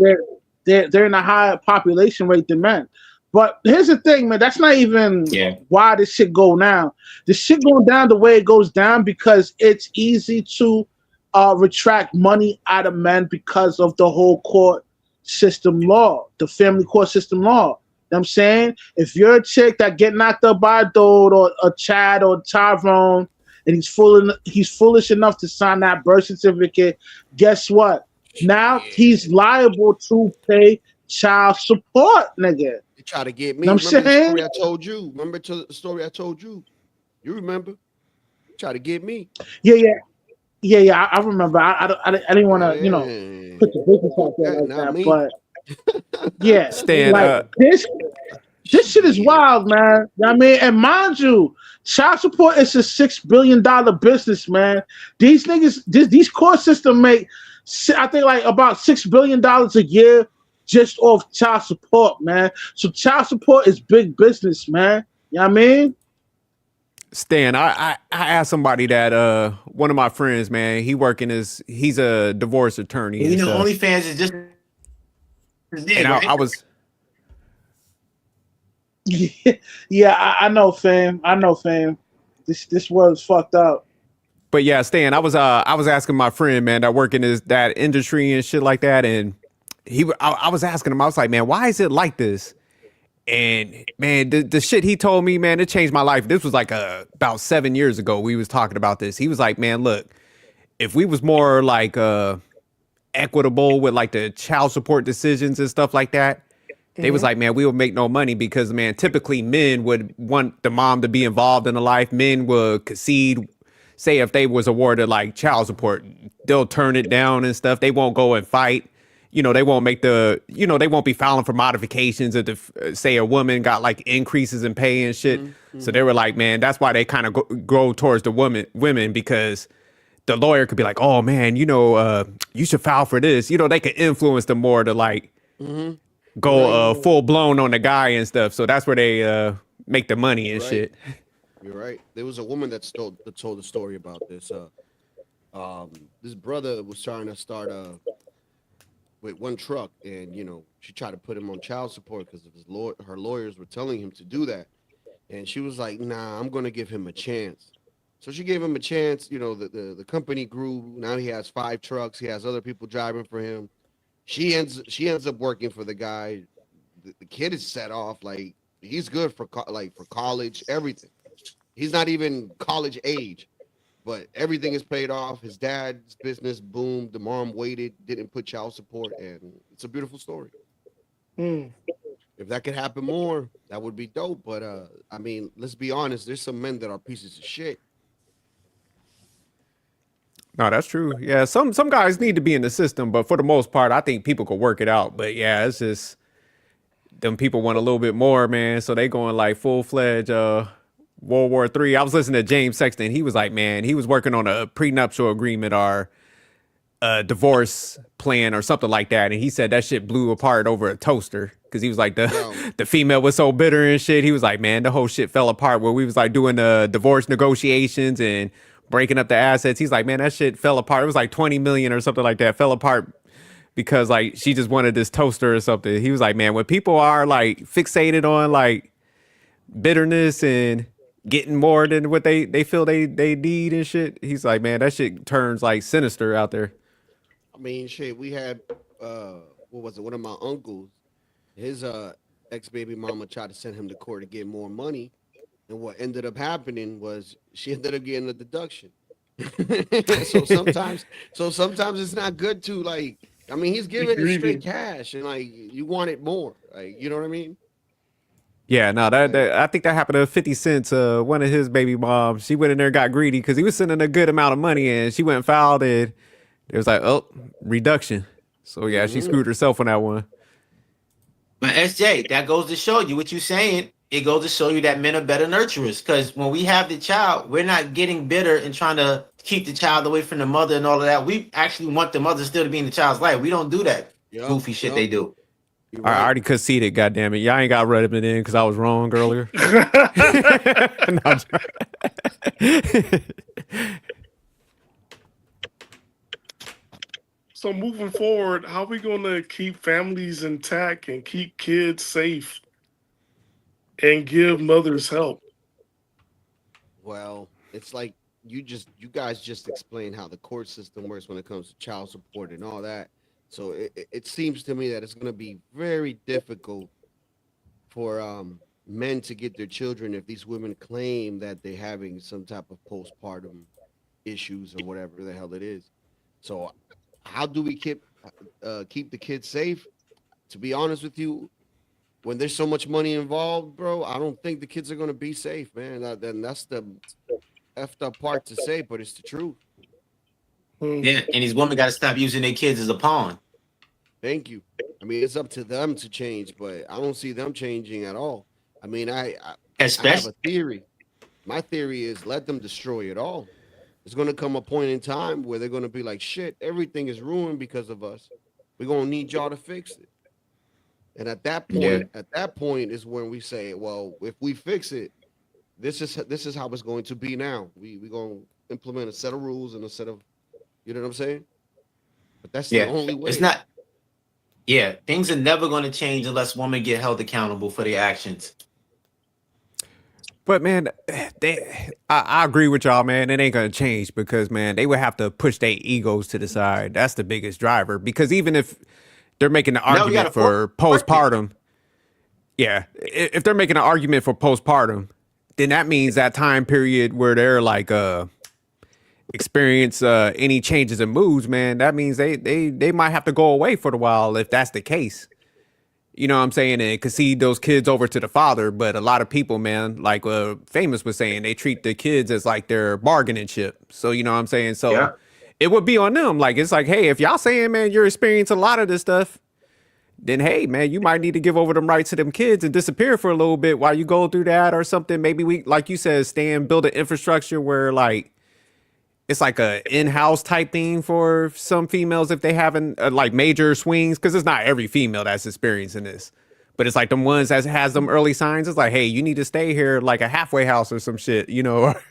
they're in a higher population rate than men. But here's the thing, man. That's not even why this shit go down. The shit going down the way it goes down because it's easy to retract money out of men because of the whole court system law, the family court system law. You know what I'm saying? If you're a chick that get knocked up by a dude or a Chad or Tyrone and he's foolish enough to sign that birth certificate, guess what? Now he's liable to pay child support, nigga. They try to get me. Know what I'm Remember the saying? story I told you? Remember the story I told you? You remember? Try to get me. Yeah. I remember. I didn't want to, you know, put the business out there like not that, me. but yeah, Stan, like this shit is wild, man. You know what I mean, and mind you, child support is a $6 billion business, man. These niggas, these court system make, I think, like about $6 billion a year just off child support, man. So child support is big business, man. You know what I mean? Stan, I asked somebody that one of my friends, man, he's a divorce attorney. You and know, stuff. OnlyFans is just. And I was. Yeah, I know, fam. I know, fam. This world's fucked up. But yeah, Stan, I was asking my friend, man, that work in that industry and shit like that, and I was asking him, I was like, man, why is it like this? And man, the shit he told me, man, it changed my life. This was like about 7 years ago. We was talking about this. He was like, man, look, if we was more like equitable with like the child support decisions and stuff like that, they was like, man, we would make no money because, man, typically men would want the mom to be involved in the life. Men would concede. Say if they was awarded like child support, they'll turn it down and stuff. They won't go and fight. You know, they won't make they won't be filing for modifications if say a woman got like increases in pay and shit. So they were like, man, that's why they kind of go towards the women because the lawyer could be like, oh man, you should file for this. You know, they could influence them more to like go full blown on the guy and stuff. So that's where they make the money and shit. You're right. There was a woman that told a story about this. This brother was trying to start with one truck, and she tried to put him on child support because of her lawyers were telling him to do that, and she was like, "Nah, I'm going to give him a chance." So she gave him a chance. The company grew. Now he has 5 trucks. He has other people driving for him. She ends up working for the guy. The kid is set off like he's good for college, everything. He's not even college age, but everything is paid off. His dad's business boomed. The mom waited, didn't put child support, and it's a beautiful story. If that could happen more, that would be dope. But I mean, let's be honest. There's some men that are pieces of shit. No, that's true. Yeah, some guys need to be in the system, but for the most part, I think people could work it out. But yeah, it's just them people want a little bit more, man. So they going like full-fledged World War III. I was listening to James Sexton. He was like, man, he was working on a prenuptial agreement or a divorce plan or something like that. And he said that shit blew apart over a toaster because he was like, the female was so bitter and shit. He was like, man, the whole shit fell apart where we was like doing the divorce negotiations and breaking up the assets. He's like, man, that shit fell apart. It was like 20 million or something like that. Fell apart because like she just wanted this toaster or something. He was like, man, when people are like fixated on like bitterness and getting more than what they feel they need and shit, he's like, man, that shit turns like sinister out there. I mean, shit, we had what was it? One of my uncles, his ex-baby mama tried to send him to court to get more money, and what ended up happening was she ended up getting a deduction. so sometimes it's not good to like. I mean, he's giving it straight cash, and like you want it more, like you know what I mean? Yeah, no, that I think that happened to 50 Cent's one of his baby moms. She went in there and got greedy because he was sending a good amount of money, and she went and filed, and it was like, oh, reduction. So yeah, she screwed herself on that one. But SJ, that goes to show you what you're saying. It goes to show you that men are better nurturers because when we have the child, we're not getting bitter and trying to keep the child away from the mother and all of that. We actually want the mother still to be in the child's life. We don't do that goofy shit they do. I already conceded, goddammit. Y'all ain't got rid of it in because I was wrong earlier. So moving forward, how are we going to keep families intact and keep kids safe and give mothers help? Well, it's like you guys just explained how the court system works when it comes to child support and all that. So it seems to me that it's going to be very difficult for men to get their children if these women claim that they're having some type of postpartum issues or whatever the hell it is. So how do we keep the kids safe? To be honest with you, when there's so much money involved, bro, I don't think the kids are going to be safe, man. Then that's the effed up part to say, but it's the truth. Yeah, and these women got to stop using their kids as a pawn. Thank you. I mean, it's up to them to change, but I don't see them changing at all. I mean, I have a theory. My theory is let them destroy it all. There's going to come a point in time where they're going to be like, shit, everything is ruined because of us. We're going to need y'all to fix it. And at that point is when we say, well, if we fix it, this is how it's going to be now. We're going to implement a set of rules and a set of, you know what I'm saying? But that's the only way. It's not. Yeah, things are never going to change unless women get held accountable for their actions. But man, I agree with y'all, man. It ain't gonna change because man, they would have to push their egos to the side. That's the biggest driver. Because even if they're making the argument for postpartum, Yeah, if they're making an argument for postpartum, then that means that time period where they're like experience any changes in moods, man. That means they might have to go away for a while if that's the case. You know what I'm saying? And concede those kids over to the father. But a lot of people, man, like Famous was saying, they treat the kids as like their bargaining chip. So, you know what I'm saying? So it would be on them. Like, it's like, hey, if y'all saying, man, you're experiencing a lot of this stuff, then, hey, man, you might need to give over them rights to them kids and disappear for a little bit while you go through that or something. Maybe we, like you said, Stan, build an infrastructure where like, it's like a in-house type thing for some females if they haven't like major swings, because it's not every female that's experiencing this, but it's like them ones that has them early signs. It's like, hey, you need to stay here like a halfway house or some shit, you know, or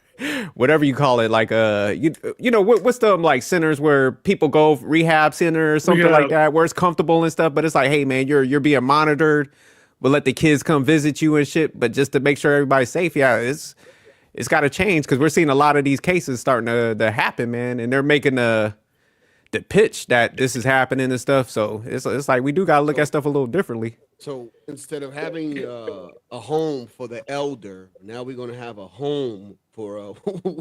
whatever you call it. Like you know what's the like centers where people go, rehab center or something like that, where it's comfortable and stuff. But it's like, hey, man, you're being monitored. We'll let the kids come visit you and shit, but just to make sure everybody's safe. Yeah, it's got to change, because we're seeing a lot of these cases starting to happen, man, and they're making the pitch that this is happening and stuff. So it's like we do got to look at stuff a little differently. So instead of having a home for the elder, now we're going to have a home for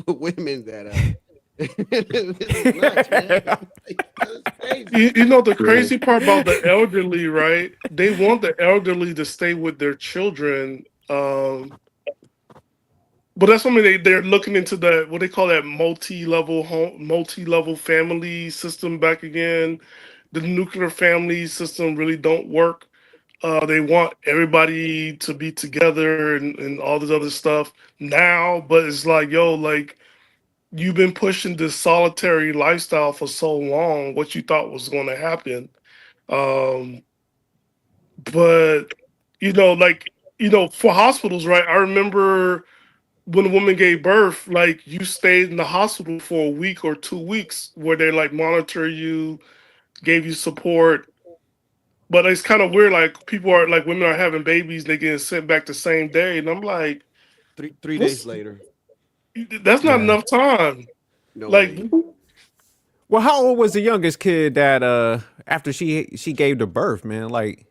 women that you know the crazy part about the elderly, right? They want the elderly to stay with their children. But that's something they're looking into, the what they call that multi-level family system back again. The nuclear family system really don't work. They want everybody to be together and all this other stuff now, but it's like, yo, like you've been pushing this solitary lifestyle for so long. What you thought was going to happen, but for hospitals, right? I remember when a woman gave birth, like you stayed in the hospital for a week or 2 weeks where they like monitor you, gave you support. But it's kind of weird, like people are like, women are having babies, they getting sent back the same day, and I'm like, three days later. That's not enough time. No like, way. Well, how old was the youngest kid that after she gave the birth, man? Like,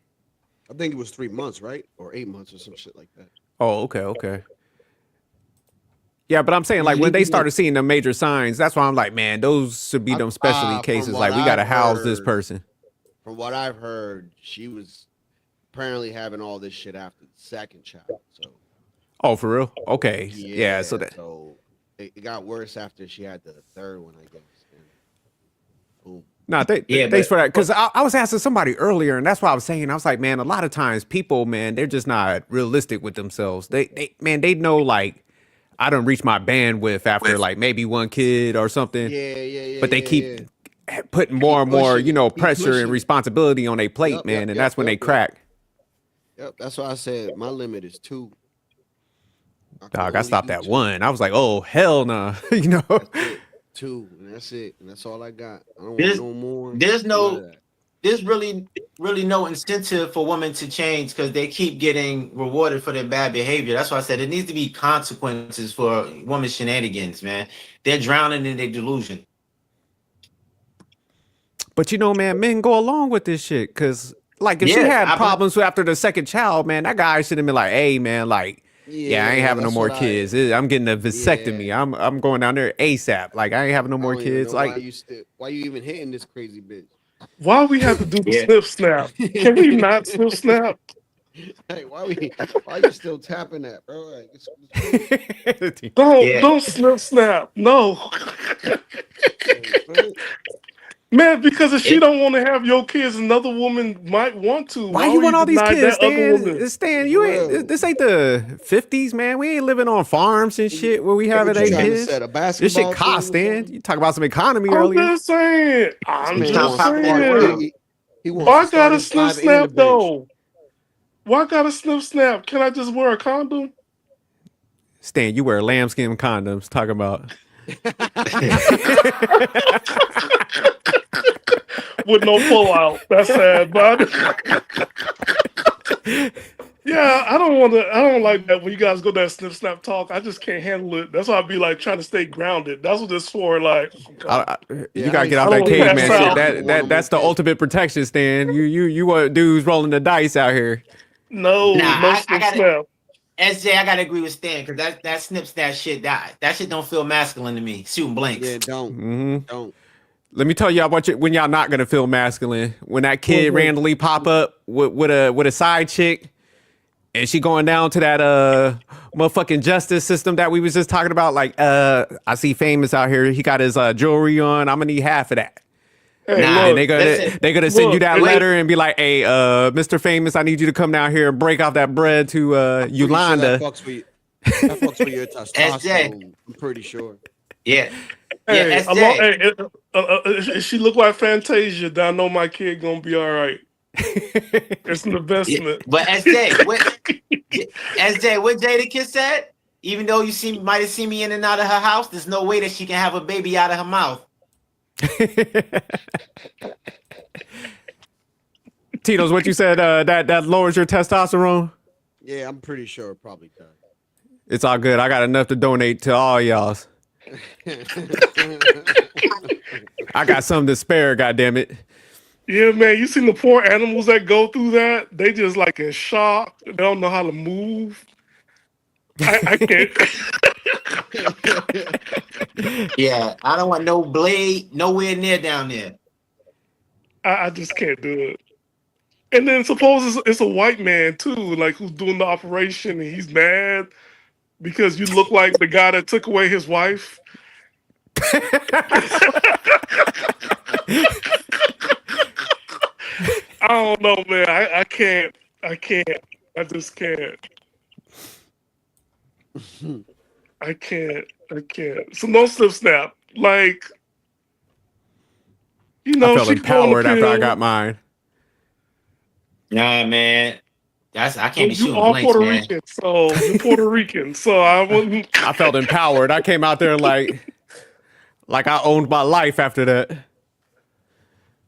I think it was 3 months, right, or 8 months or some shit like that. Oh, okay. Yeah, but I'm saying, like, when they started seeing the major signs, that's why I'm like, man, those should be them specialty cases. Like, we got to house this person. From what I've heard, she was apparently having all this shit after the second child. So. Oh, for real? Okay. Yeah. So it got worse after she had the third one, I guess. Boom. No, thanks for that. Because I was asking somebody earlier, and that's what I was saying. I was like, man, a lot of times people, man, they're just not realistic with themselves. They know, like, I done reached my bandwidth after like maybe one kid or something. Yeah. But they keep putting more and more, pressure and responsibility on their plate, man. And that's when they crack. Yep. That's why I said my limit is 2. Dog, I stopped at 1. I was like, oh, hell no. 2. And that's it. And that's all I got. I don't want no more. There's really no incentive for women to change because they keep getting rewarded for their bad behavior. That's why I said it needs to be consequences for women's shenanigans, man. They're drowning in their delusion. But man, men go along with this shit because, like, if she had problems after the second child, man, that guy should have been like, hey, man, like, I ain't having no more kids. I'm getting a vasectomy. I'm going down there ASAP. Like, I ain't having no more kids. Like, why you even hitting this crazy bitch? Why we have to do the snip snap? Can we not snip snap? Hey, why you still tapping that, bro? Like, don't snip snap. No. Man, because if she don't want to have your kids, another woman might want to. Why you want all these kids, Stan? You ain't. This ain't the 50s, man. We ain't living on farms and shit where we have it 8 kids. This shit cost, Stan. You talk about some economy earlier. I'm just saying. Why gotta snip snap though? Why gotta snip snap? Can I just wear a condom? Stan, you wear lambskin condoms. Talking about. With no pullout. That's sad, bud. Yeah, I don't like that when you guys go that snip snap talk. I just can't handle it. That's why I be like trying to stay grounded. That's what it's for. Like, you gotta get out that caveman shit. That's the ultimate protection, Stan. You want dudes rolling the dice out here. No, no I snip gotta snap. SJ, I gotta agree with Stan because that snips that shit. That shit don't feel masculine to me. Shooting blanks. Yeah, don't. Mm-hmm. Let me tell y'all when y'all not gonna feel masculine. When that kid randomly pop up with a side chick, and she going down to that motherfucking justice system that we was just talking about. Like, I see Famous out here. He got his jewelry on. I'm gonna need half of that. Hey, And look, they gonna send you that letter and be like, hey, Mr. Famous, I need you to come down here and break off that bread to Yolanda. That fucks with your testosterone. I'm pretty sure. Yeah. Hey, if she look like Fantasia, then I know my kid gonna be all right. It's an investment. But SJ, what Jada Kiss said? Even though you might have seen me in and out of her house, there's no way that she can have a baby out of her mouth. Tito's what you said, that lowers your testosterone? Yeah, I'm pretty sure it probably does. It's all good. I got enough to donate to all y'all's. I got something to spare, goddammit. Yeah, man, you seen the poor animals that go through that? They just like in shock. They don't know how to move. I can't. Yeah, I don't want no blade nowhere near down there. I just can't do it. And then suppose it's a white man too, like who's doing the operation, and he's mad because you look like the guy that took away his wife. I don't know, man. I can't. I just can't. I can't. So no slip snap. Like, you know, I felt empowered after I got mine. Nah, man. I can't be shooting all blanks, Puerto man. Rican, so you're Puerto Rican, so I wouldn't. I felt empowered. I came out there like I owned my life after that.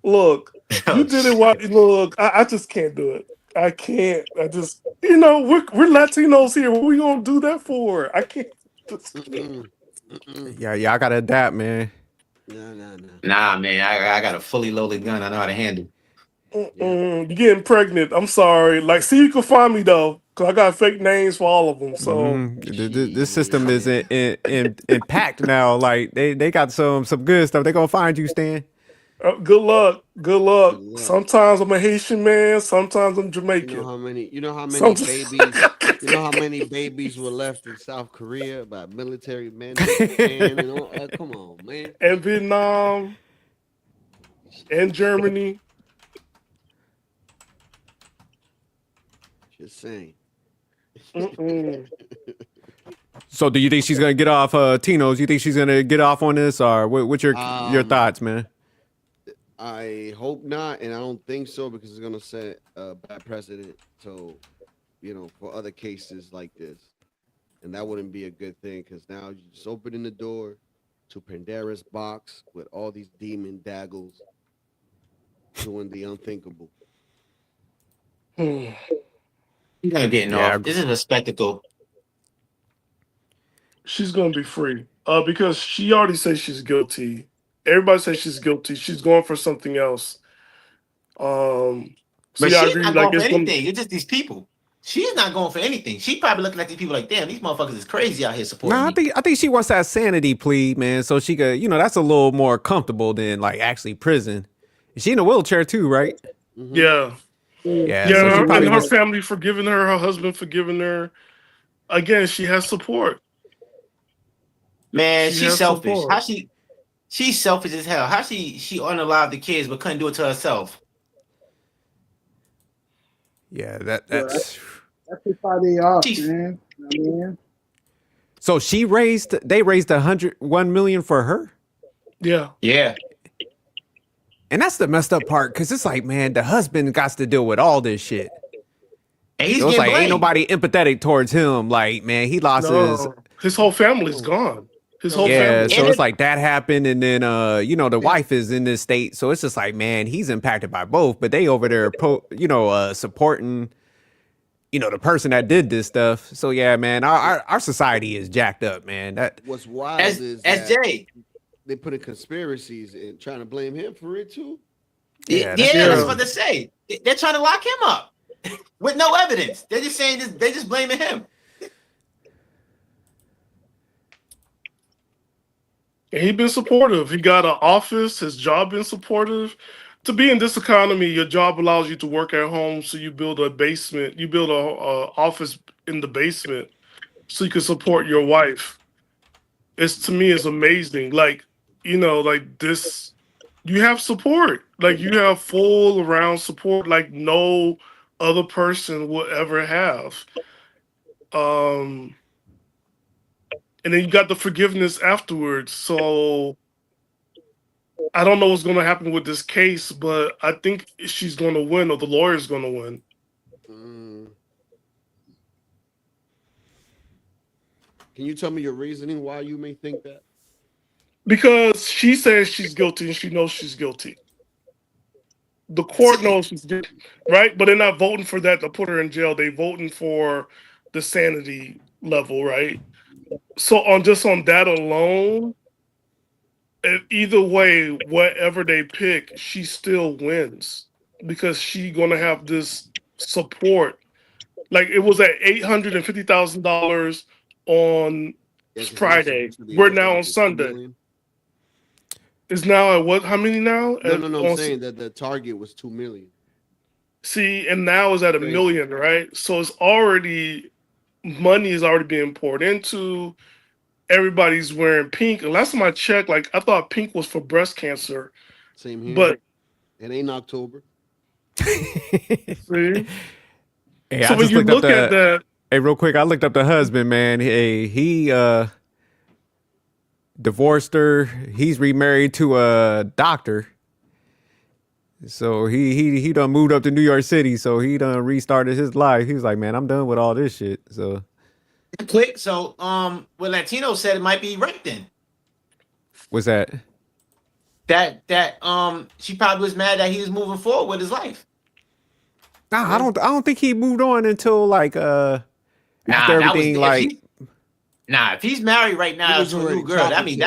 Look, you did it. Look, I just can't do it. I can't. I just, we're Latinos here. What are we gonna do that for? I can't. Yeah, I gotta adapt, man. Nah, man. I got a fully loaded gun. I know how to handle. You're getting pregnant. I'm sorry. Like, see, you can find me though, because I got fake names for all of them. So this system is in packed now. Like they got some good stuff. They gonna find you, Stan. Good luck. Sometimes I'm a Haitian man. Sometimes I'm Jamaican. You know how many babies were left in South Korea by military men? And all, come on, man. And Vietnam. And Germany. Just saying. So do you think she's gonna get off Tino's? You think she's gonna get off on this, or what's your thoughts, man? I hope not, and I don't think so, because it's gonna set a bad precedent. So, for other cases like this, and that wouldn't be a good thing, because now you're just opening the door to Pandora's box with all these demon daggles doing the unthinkable. You're not getting off. This is a spectacle. She's gonna be free. Because she already says she's guilty. Everybody says she's guilty. She's going for something else. But she's not going for anything. It's just these people. She's not going for anything. She probably looking at these people like, damn, these motherfuckers is crazy out here supporting me. I think she wants that sanity plea, man, so she could, that's a little more comfortable than like actually prison. She in a wheelchair too, right? Mm-hmm. Yeah. So and her family forgiving her husband forgiving her. Again, she has support. Man, she's selfish. Support. She's selfish as hell. How she unalived the kids but couldn't do it to herself? Yeah, that's how they are, man. You know what I mean? So they raised $101 million for her? Yeah. And that's the messed up part, because it's like, man, the husband got to deal with all this shit. And he's like, blamed. ain't nobody empathetic towards him. Like, man, he lost his whole family's gone. His whole family. So it's like that happened, and then the wife is in this state, so it's just like, man, he's impacted by both, but they over there supporting the person that did this stuff. So yeah, man, our society is jacked up, man. What's wild is SJ. They put in conspiracies and trying to blame him for it too. Yeah, that's what they say. They're trying to lock him up. with no evidence. They're just saying this. They just blaming him. And he been supportive. He got an office. His job been supportive. To be in this economy, your job allows you to work at home. So you build a basement. You build a office in the basement so you can support your wife. It's to me, it's amazing. Like, you know, like this, you have support. Like you have full around support like no other person will ever have. And then you got the forgiveness afterwards. So I don't know what's going to happen with this case, but I think she's going to win, or the lawyer's going to win. Can you tell me your reasoning why you may think that? Because she says she's guilty and she knows she's guilty. The court knows she's guilty, right? But they're not voting for that to put her in jail. They're voting for the sanity level, right? So on that alone, either way, whatever they pick, she still wins because she's gonna have this support. Like it was at $850,000 on Friday. We're now on Sunday. Is now at what? How many now? No. I'm saying that the target was 2 million. See, and now is at $1 million, right? So it's already money is already being poured into. Everybody's wearing pink. And last time I checked, like I thought pink was for breast cancer. Same here. But it ain't October. See? Hey, So I when just you looked look up at that, hey, real quick, I looked up the husband, man. Hey, he divorced her. He's remarried to a doctor. So he done moved up to New York City. So he done restarted his life. He was like, man, I'm done with all this shit. So Quick. So what Latino said, it might be right then. what's that? That she probably was mad that he was moving forward with his life. Nah, I don't think he moved on until like after everything if he's married right now to a new girl, I mean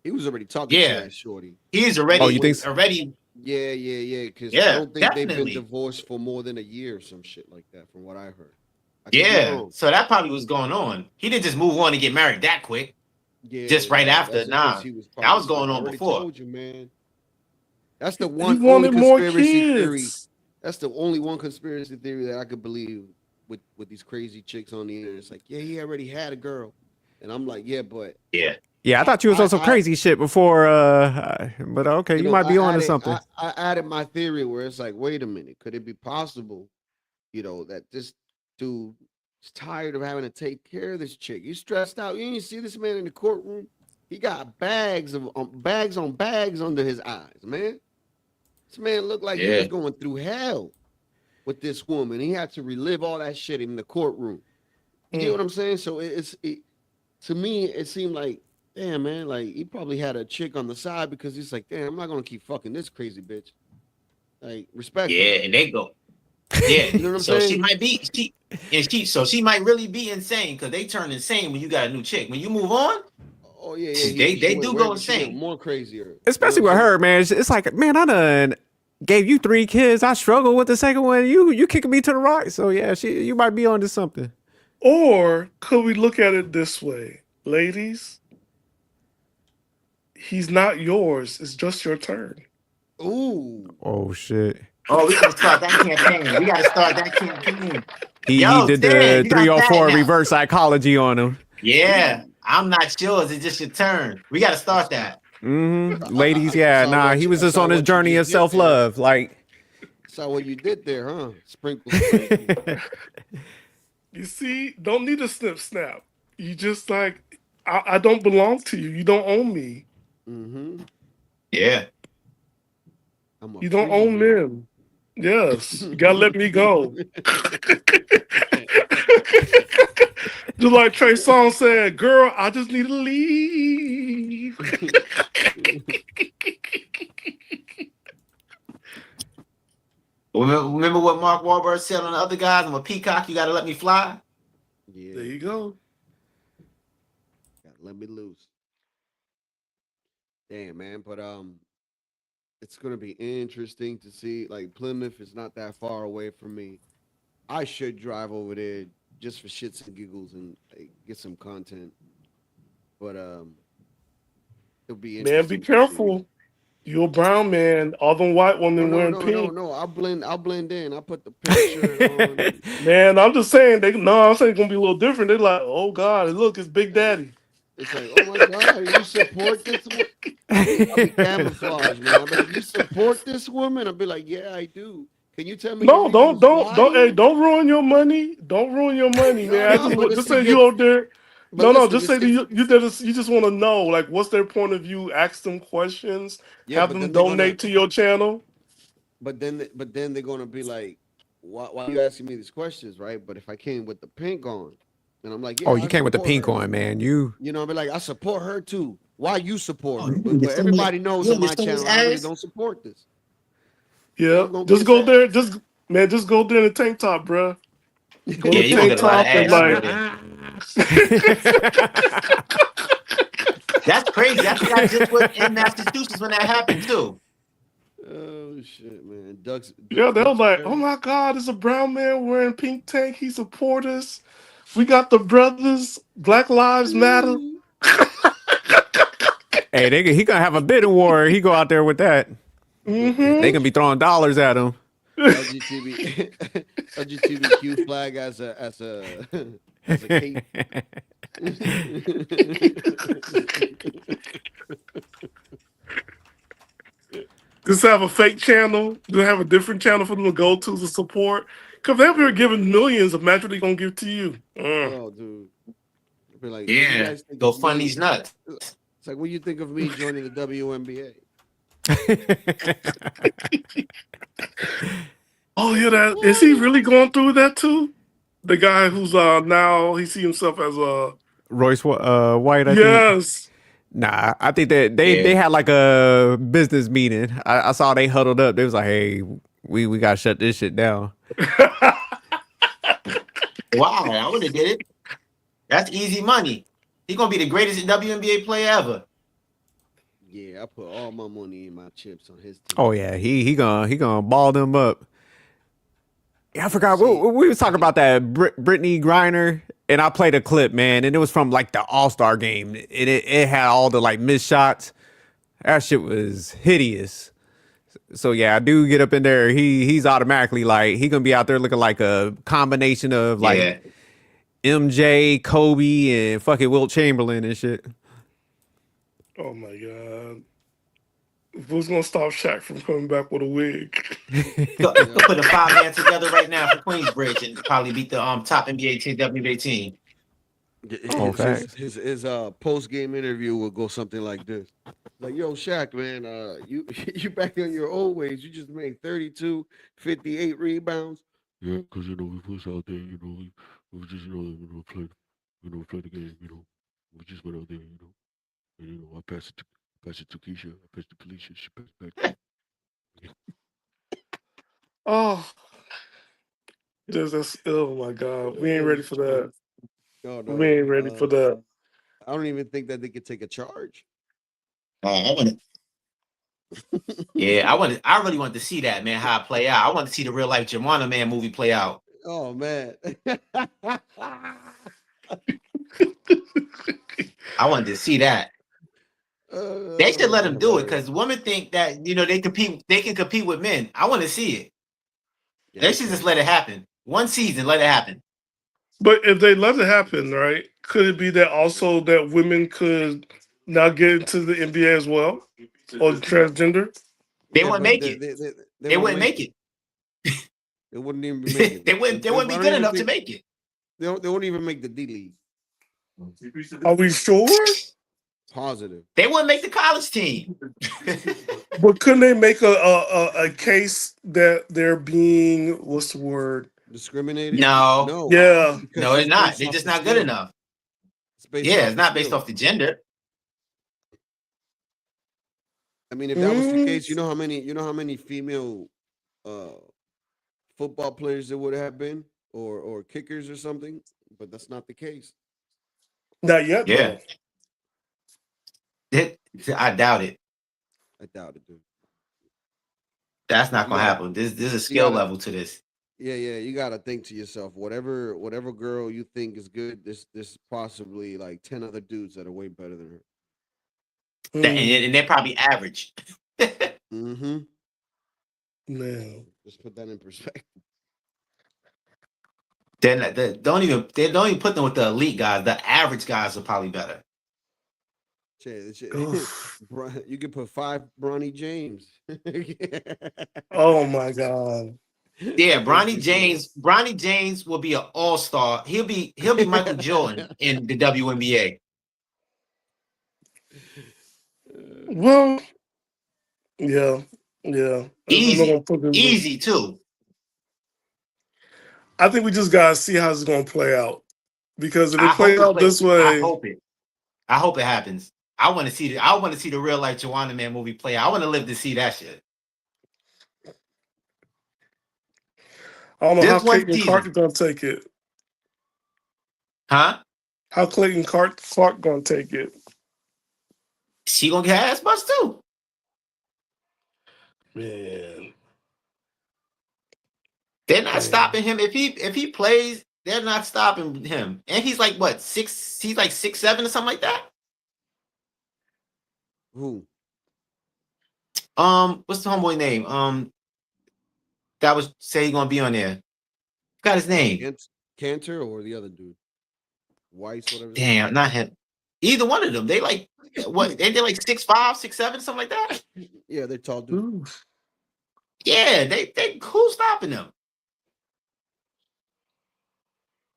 he was already talking to that shorty. He's already you think so? already because I don't think they've been divorced for more than a year or some shit like that from what I heard. So that probably was going on. He didn't just move on and get married that quick. Just right after. Nah, that was going on before. I told you, man. That's the one he wanted only more conspiracy kids. theory. That's the only one conspiracy theory that I could believe with these crazy chicks on the internet. It's like, yeah, he already had a girl, and I'm like, yeah, but yeah, I thought you was on some crazy shit before. But okay, you might be on to something. I added my theory where it's like, wait a minute, could it be possible, that this dude is tired of having to take care of this chick? He's stressed out. You didn't see this man in the courtroom. He got bags on bags under his eyes, man. This man looked like he was going through hell with this woman. He had to relive all that shit in the courtroom. You get what I'm saying? So to me, it seemed like, damn, man, like he probably had a chick on the side because he's like, damn, I'm not gonna keep fucking this crazy bitch. Like, respect. Yeah, and they go. Yeah, you know what I'm so saying? she might be she might really be insane because they turn insane when you got a new chick. When you move on, oh yeah, they do go insane. More crazier, especially with her, man. It's like, man, I done gave you 3 kids. I struggle with the second one. You kicking me to the right. So yeah, you might be onto something. Or could we look at it this way, ladies? He's not yours. It's just your turn. Ooh. Oh shit. Oh, we gotta start that campaign. We gotta start that campaign. He did the 304 reverse psychology on him. Yeah, I'm not yours. It's just your turn. We gotta start that. Ladies, yeah, he was just on his journey of self-love. Like, saw what you did there, huh? Sprinkle. You see, don't need a snap. You just like, I don't belong to you. You don't own me. Mm-hmm. Yeah. You don't own men. Yes. You gotta let me go. Just like Trey Songz said, girl, I just need to leave. Remember what Mark Wahlberg said on the other guys? I'm a peacock, you gotta let me fly. Yeah. There you go. Gotta let me loose. Damn, man. But it's gonna be interesting to see. Like, Plymouth is not that far away from me. I should drive over there just for shits and giggles and get some content. But it'll be Man, be interesting to see. careful. You're a brown man. All them white women wearing pink. No. I'll blend in. I'll put the picture on. Man, I'm just saying I'm saying it's gonna be a little different. They're like, oh God, look, it's Big Daddy. It's like, oh my God, you support this woman? I'll be camouflaged, man. I'll be like, you support this woman? I'll be like, yeah, I do. Can you tell me? No, don't ruin your money. Don't ruin your money, man. Just say you out there. Just say you just want to know, like, what's their point of view? Ask them questions. Yeah, have them donate to your channel. But then they're gonna be like, why are you asking me these questions, right? But if I came with the pink on, and I'm like, yeah, you came with the pink on, man. You know, I'll be like, I support her too. Why you support her? But everybody knows on my channel I really don't support this. Yeah, just go there. Just go there in a tank top, bro. Go to tank top and like. That's crazy. I think I just was in Massachusetts when that happened too. Oh shit, man! Yeah, they were like, "Oh my God, it's a brown man wearing pink tank. He support us. We got the brothers. Black Lives Matter." Hey, he gonna have a bidding war. He go out there with that. Mm-hmm. They gonna be throwing dollars at him. LGBTQ flag as a cape. Just have a fake channel. Just have a different channel for them to go to support. Because they're giving millions. Imagine what they're gonna give to you. Oh, dude. Be like, yeah, go fund these nuts. It's like, what do you think of me joining the WNBA? Oh yeah, is he really going through that too? The guy who's now he see himself as a Royce White. I yes. think. Nah, I think that they had like a business meeting. I saw they huddled up. They was like, "Hey, we gotta shut this shit down." Wow, I would have did it. That's easy money. He's gonna be the greatest WNBA player ever. Yeah, I put all my money in my chips on his team. Oh yeah, he gonna ball them up. Yeah, I forgot we was talking about that Brittany Griner, and I played a clip, man, and it was from like the All-Star game. It had all the like missed shots. That shit was hideous. So yeah, I do get up in there. He's automatically like he gonna be out there looking like a combination of like MJ, Kobe, and fucking Wilt Chamberlain and shit. Oh my God. Who's gonna stop Shaq from coming back with a wig? Go put a 5-man together right now for Queensbridge and probably beat the top NBA team, WNBA team. His post game interview will go something like this: like, yo, Shaq, man, you back on your old ways. You just made 32, 58 rebounds. Yeah, because we push out there, we just play the game, we just went out there, and I pass it to Keisha, I pass it to Felicia, she passed it back. Oh, oh my God, we ain't ready for that. No, we ain't ready for that. I don't even think that they could take a charge. I really want to see that, man, how it play out. I want to see the real life Juana Man movie play out. Oh man. I wanted to see that. They should let them do it because women think that they can compete with men. I want to see it. They should just let it happen. One season, let it happen. But if they let it happen, right? Could it be that also that women could now get into the NBA as well, or transgender? They wouldn't make it. They wouldn't make it. They wouldn't even make it. They wouldn't be good enough to make it. They wouldn't even make the D League. Are we sure? Positive. They wouldn't make the college team. But couldn't they make a case that they're being, what's the word? Discriminated? No. Yeah. No, it's not. They're just not good enough. It's not based off the gender. I mean, if that was the case, you know how many female football players there would have been, or kickers or something, but that's not the case. Not yet. Yeah. I doubt it. I doubt it, dude. That's not gonna happen. There's a skill level to this. Yeah, you gotta think to yourself, whatever girl you think is good, there's possibly like 10 other dudes that are way better than her. And they're probably average. Mm-hmm. Man. Just put that in perspective. They don't even put them with the elite guys. The average guys are probably better. You can put 5 Bronny James. Oh my God. Yeah, Bronny James will be an all-star. He'll be Michael Jordan in the WNBA. Well, yeah. Easy too. I think we just gotta see how it's gonna play out. Because if it plays out this way, I hope it happens. I want to see the real life Joanna Man movie play out. I want to live to see that shit. I don't know Just how one Clayton season. Clark gonna take it. Huh? How Clayton Clark gonna take it? She gonna get ass bust too. Man. They're not stopping him. If he plays, they're not stopping him. And he's like what, 6? He's like 6'7" or something like that. Who? What's the homeboy name? That was say he gonna be on there. Got his name. Cantor or the other dude? Weiss, whatever. Damn, not him. Either one of them. They like what? They like 6'5", 6'7", something like that. Yeah, they're tall dudes. Yeah, they who's stopping them?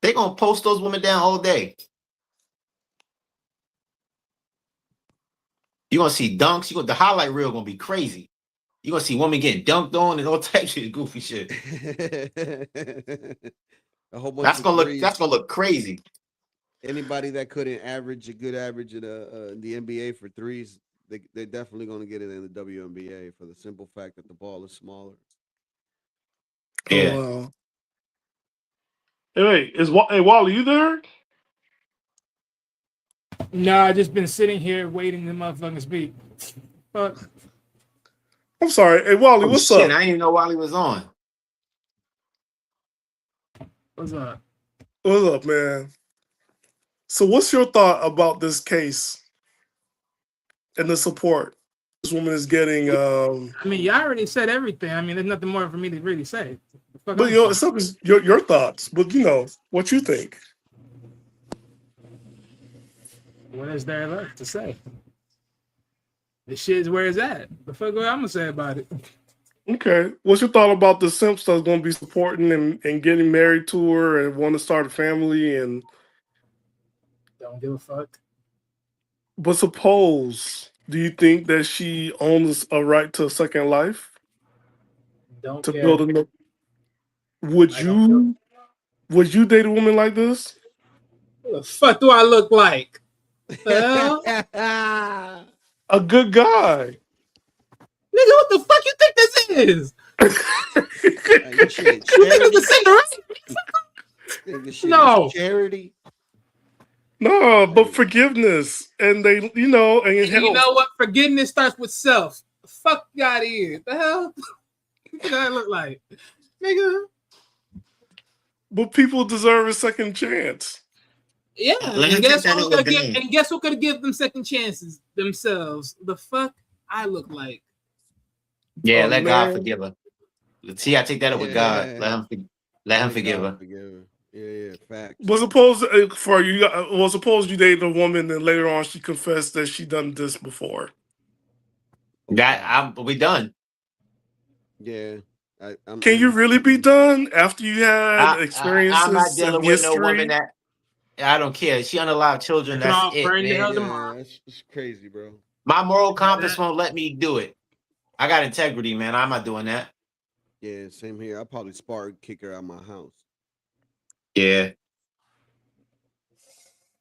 They gonna post those women down all day. You gonna see dunks. The highlight reel gonna be crazy. You gonna see women getting dunked on and all types of goofy shit. A whole bunch That's of gonna threes. look crazy. Anybody that couldn't average a good average in the NBA for threes, they're definitely going to get it in the WNBA for the simple fact that the ball is smaller. Yeah. Oh, wow. Hey, wait, hey Wally, you there? No, I just been sitting here waiting to motherfucking speak. Fuck. I'm sorry. Hey Wally, what's shit, up? I didn't even know Wally was on. What's up? What's up, man? So what's your thought about this case and the support this woman is getting? I mean, y'all already said everything. I mean, there's nothing more for me to really say. But it's up to your thoughts. But what you think. What is there left to say? This shit is where it's at. The fuck what I'm gonna say about it? Okay. What's your thought about the simps that's going to be supporting and getting married to her and want to start a family and Don't give a fuck. But suppose, do you think that she owns a right to a second life? Don't to care. build a Would you date a woman like this? What the fuck do I look like? Well, a good guy. Nigga, what the fuck you think this is? You think it's a Cinderella? No. Charity. No, but forgiveness. And they, and you know what? Forgiveness starts with self. The fuck you out of here. The hell? What do I look like? Nigga. But people deserve a second chance. Yeah. And guess who could give them second chances? Themselves. The fuck I look like. Yeah, let God forgive her. See, I take that up with God. Let him forgive her. Yeah, fact. Well, suppose you dated a woman and later on she confessed that she done this before. We done. Yeah. Can you really be done after you had experiences? I'm not dealing with history? no woman that I don't care. She unallowed children. That's it, man. It's crazy, bro. My moral compass won't let me do it. I got integrity, man. I'm not doing that. Yeah, same here. I'll probably kick her out of my house. Yeah.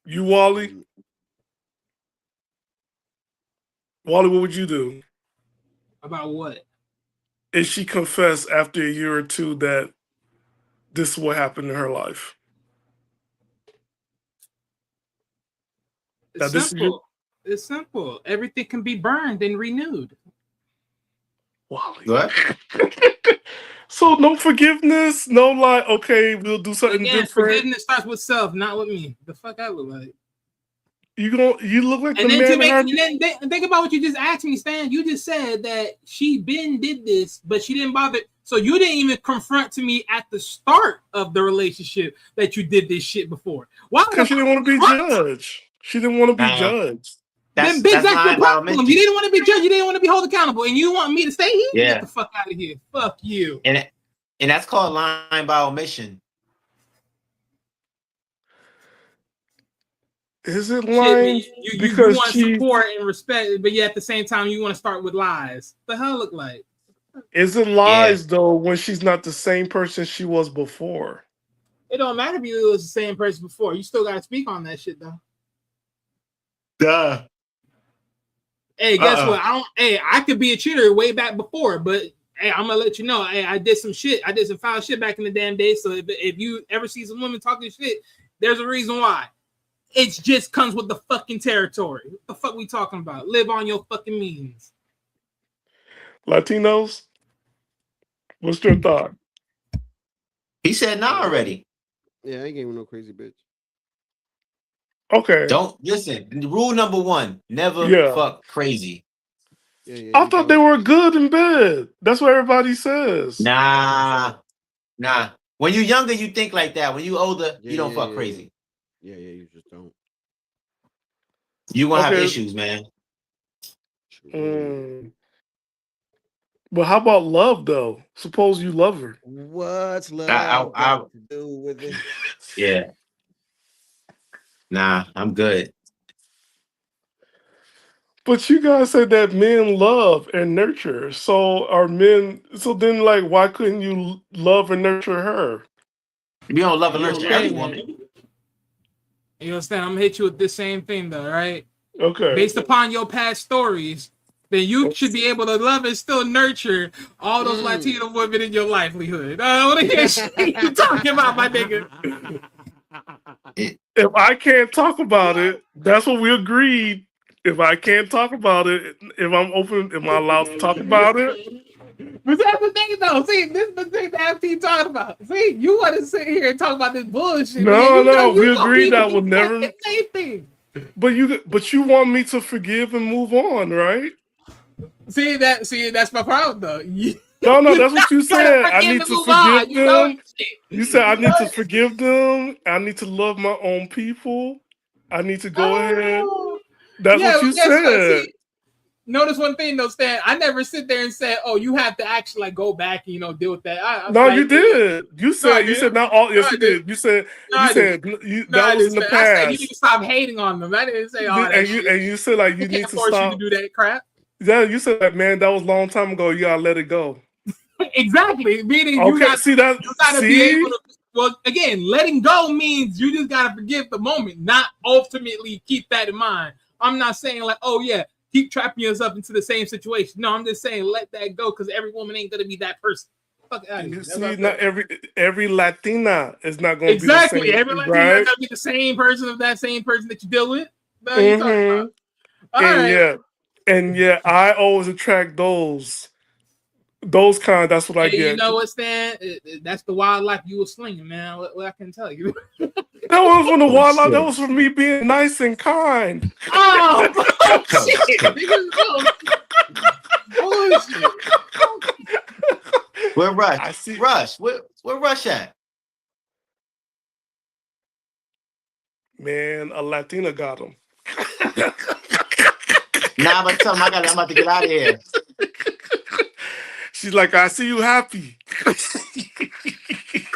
You, Wally? Wally, what would you do? About what? If she confessed after a year or two that this is what happened in her life? It's simple. It's simple. Everything can be burned and renewed. Wally. What? So no forgiveness, no like, okay, we'll do something Again, different. forgiveness starts with self, not with me. The fuck I look like. You look like And the then man. think about what you just asked me, Stan. You just said that she did this, but she didn't bother. So you didn't even confront to me at the start of the relationship that you did this shit before. Why? Because she didn't want to be judged. She didn't want to be judged. Then bitch, that's your problem. You didn't want to be judged. You didn't want to be held accountable, and you want me to stay here? Yeah. Get the fuck out of here. Fuck you. And that's called lying by omission. Is it lying? You want support and respect, but yet at the same time you want to start with lies. What the hell look like? Is it lies though when she's not the same person she was before? It don't matter if you was the same person before. You still gotta speak on that shit though. Duh. Hey, guess what? I could be a cheater way back before, but hey, I'm gonna let you know. Hey, I did some shit. I did some foul shit back in the damn day. So if you ever see some women talking shit, there's a reason why. It just comes with the fucking territory. What the fuck we talking about? Live on your fucking means. Latinos? What's your thought? He said nah already. Yeah, I ain't gave him no crazy bitch. Okay. Don't listen. Rule number 1: never fuck crazy. I thought they were good in bed. That's what everybody says. Nah. When you're younger, you think like that. When you're older, you don't fuck crazy. Yeah, you just don't. You gonna have issues, man. But how about love though? Suppose you love her. What's love got to do with it? Yeah. Nah, I'm good. But you guys said that men love and nurture. So are men? So then, like, why couldn't you love and nurture her? You don't love and nurture every woman. You understand? I'm gonna hit you with this same thing though, right? Okay. Based upon your past stories, then you should be able to love and still nurture all those Latino women in your livelihood. I want to hear shit you talking about, my nigga. If I can't talk about it, that's what we agreed. If I can't talk about it, if I'm open, am I allowed to talk about it? But that's the thing, though. See, this is the thing that FT talking about. See, you want to sit here and talk about this bullshit. No, we agreed that would never. Same thing. But you want me to forgive and move on, right? See, that's my problem, though. No, that's what you said. I need to forgive them. You said I need to forgive them. I need to love my own people. I need to go ahead. That's what you said. See, notice one thing though, Stan. I never sit there and say, "Oh, you have to actually like go back and deal with that." No, you did. You said not all. Yes, you did. You said that was in the past. I said you need to stop hating on them. I didn't say all that. And you said like you need to force stop. You to do that crap. Yeah, you said that, man. That was a long time ago. You gotta let it go. Exactly. Meaning okay, you gotta be able to. Well, again, letting go means you just gotta forgive the moment, not ultimately keep that in mind. I'm not saying like, oh yeah, keep trapping yourself into the same situation. No, I'm just saying let that go because every woman ain't gonna be that person. Fuck out of here. See, not every Latina is not gonna be the same. Every Latina right? is gonna be the same person of that same person that you deal with. No, you talking about. And I always attract those kind. That's what I get. You know what, Stan? That's the wildlife you were slinging, man. What I can tell you. That was from the wildlife. That was from me being nice and kind. Oh, bullshit. Bullshit. Where Rush? I see Rush. Where Rush at? Man, a Latina got him. Nah, but tell him I'm about to get out of here. She's like, I see you happy.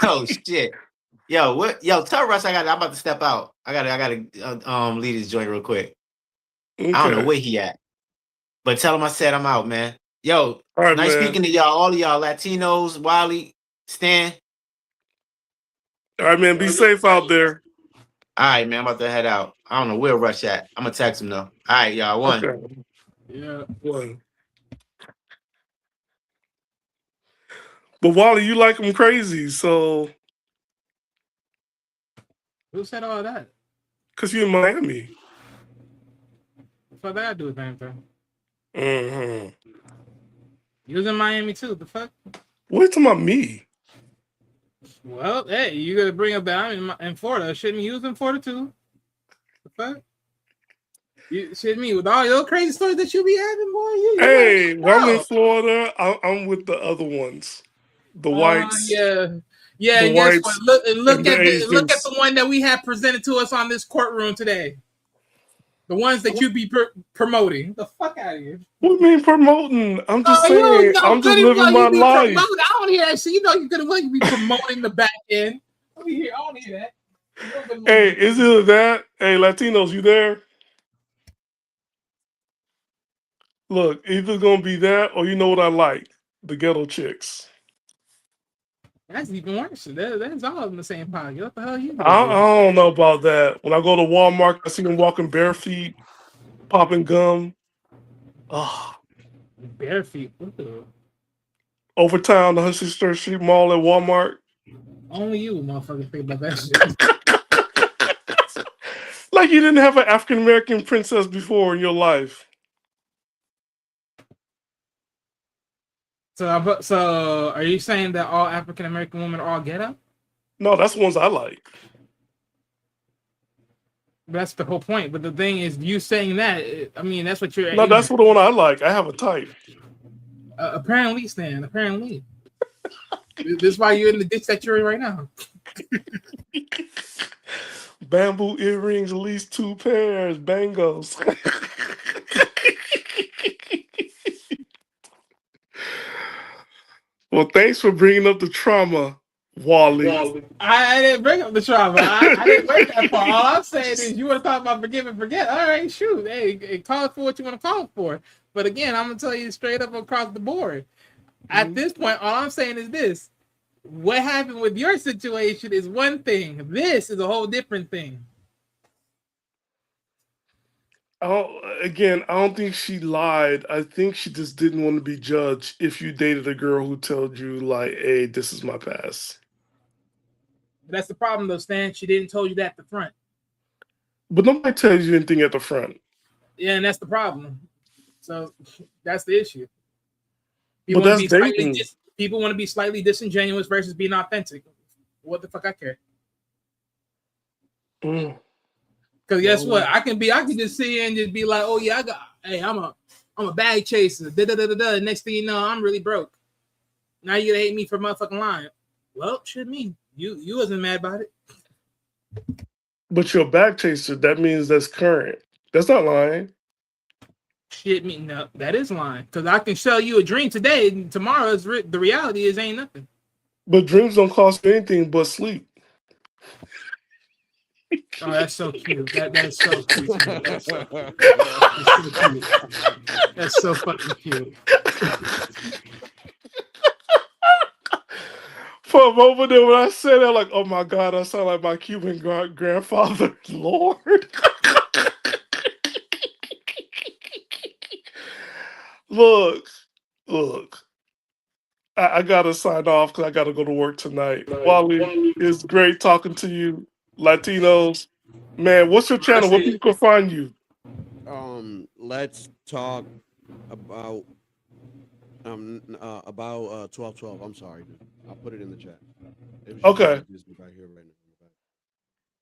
Oh shit. Yo, tell Rush I'm about to step out. I gotta leave this joint real quick. Okay. I don't know where he at. But tell him I said I'm out, man. Yo, nice speaking to y'all, all of y'all Latinos, Wally, Stan. All right, man. Be safe out there. All right, man. I'm about to head out. I don't know where Rush at. I'm gonna text him though. All right, y'all. One. Okay. Yeah, one. But Wally, you like him crazy, so. Who said all that? Because you're in Miami. What that I do with anything? Mm-hmm. You was in Miami too. The fuck? What are you talking about me? Well, hey, you gotta bring up that I'm in Florida. Shouldn't you was in Florida too? The fuck? You shit me with all your crazy stories that you be having, boy. Hey, when I'm in Florida, I'm with the other ones, the whites, yeah. the And guess what? whites, Look and the at Asians. the one that we have presented to us on this courtroom today. The ones that you be promoting. The fuck out of here. What do you mean promoting? I'm just Oh, you saying, know I'm just good and living well my you be promoting. life. I don't hear that shit. You know you good and well you be promoting the back end. I don't hear that. Hey, is it that? Hey, Latinos, you there? Look, either gonna be that or you know what I like, the ghetto chicks. That's even worse. That's all in the same pocket. What the hell you I do? don't know about that. When I go to Walmart, I see them walking bare feet, popping gum. Oh, Bare feet. over town, the Hudson Street Mall at Walmart. Only you, motherfucker, think about that shit. Like you didn't have an African American princess before in your life. So are you saying that all African American women are all ghetto? No, that's the ones I like. That's the whole point. But the thing is, you saying that, I mean, that's what you're. No, that's what the one I like. I have a type. Apparently, Stan. Apparently, this is why you're in the ditch that you're in right now. Bamboo earrings, at least 2 pairs, bangos. Well, thanks for bringing up the trauma, Wally. I didn't bring up the trauma. I didn't bring that far. All I'm saying is you want to talk about forgive and forget. All right, shoot. Hey, call it for what you want to call it for. But again, I'm going to tell you straight up across the board. At this point, all I'm saying is this. What happened with your situation is one thing. This is a whole different thing. Again, I don't think she lied. I think she just didn't want to be judged if you dated a girl who told you, like, hey, this is my past. But that's the problem, though, Stan. She didn't tell you that at the front. But nobody tells you anything at the front. Yeah, and that's the problem. So that's the issue. But that's dating. People want to be slightly disingenuous versus being authentic. What the fuck I care? Because guess what? I can just sit here and just be like, oh yeah, I'm a bag chaser. Next thing you know, I'm really broke. Now you gonna hate me for motherfucking lying. Well, shit me. You wasn't mad about it. But you're a bag chaser, that means that's current. That's not lying. Shit me. No, that is lying. Because I can sell you a dream today, and tomorrow the reality is ain't nothing. But dreams don't cost anything but sleep. Oh, that's so cute. That's so cute. That's so fucking cute. For a moment there, when I said that, like, oh my God, I sound like my Cuban grandfather. Lord. Look. I gotta sign off because I gotta go to work tonight. Wally, it's great talking to you, Latinos. Man, what's your channel? Where people can find you? Let's talk about 1212. I'm sorry, dude. I'll put it in the chat. Okay. Right here, right now.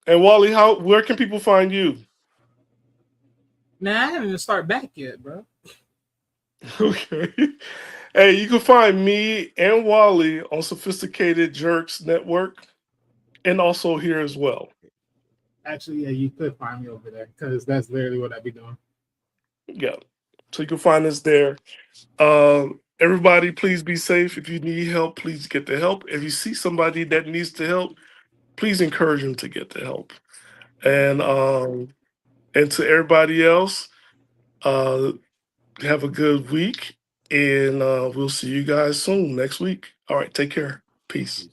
And Wally, where can people find you? Nah, I haven't even started back yet, bro. Okay. Hey, you can find me and Wally on Sophisticated Jerks Network and also here as well. Actually, yeah, you could find me over there because that's literally what I'd be doing. Yeah. So you can find us there. Everybody, please be safe. If you need help, please get the help. If you see somebody that needs the help, please encourage them to get the help. And to everybody else, have a good week. And we'll see you guys soon next week. All right, take care. Peace.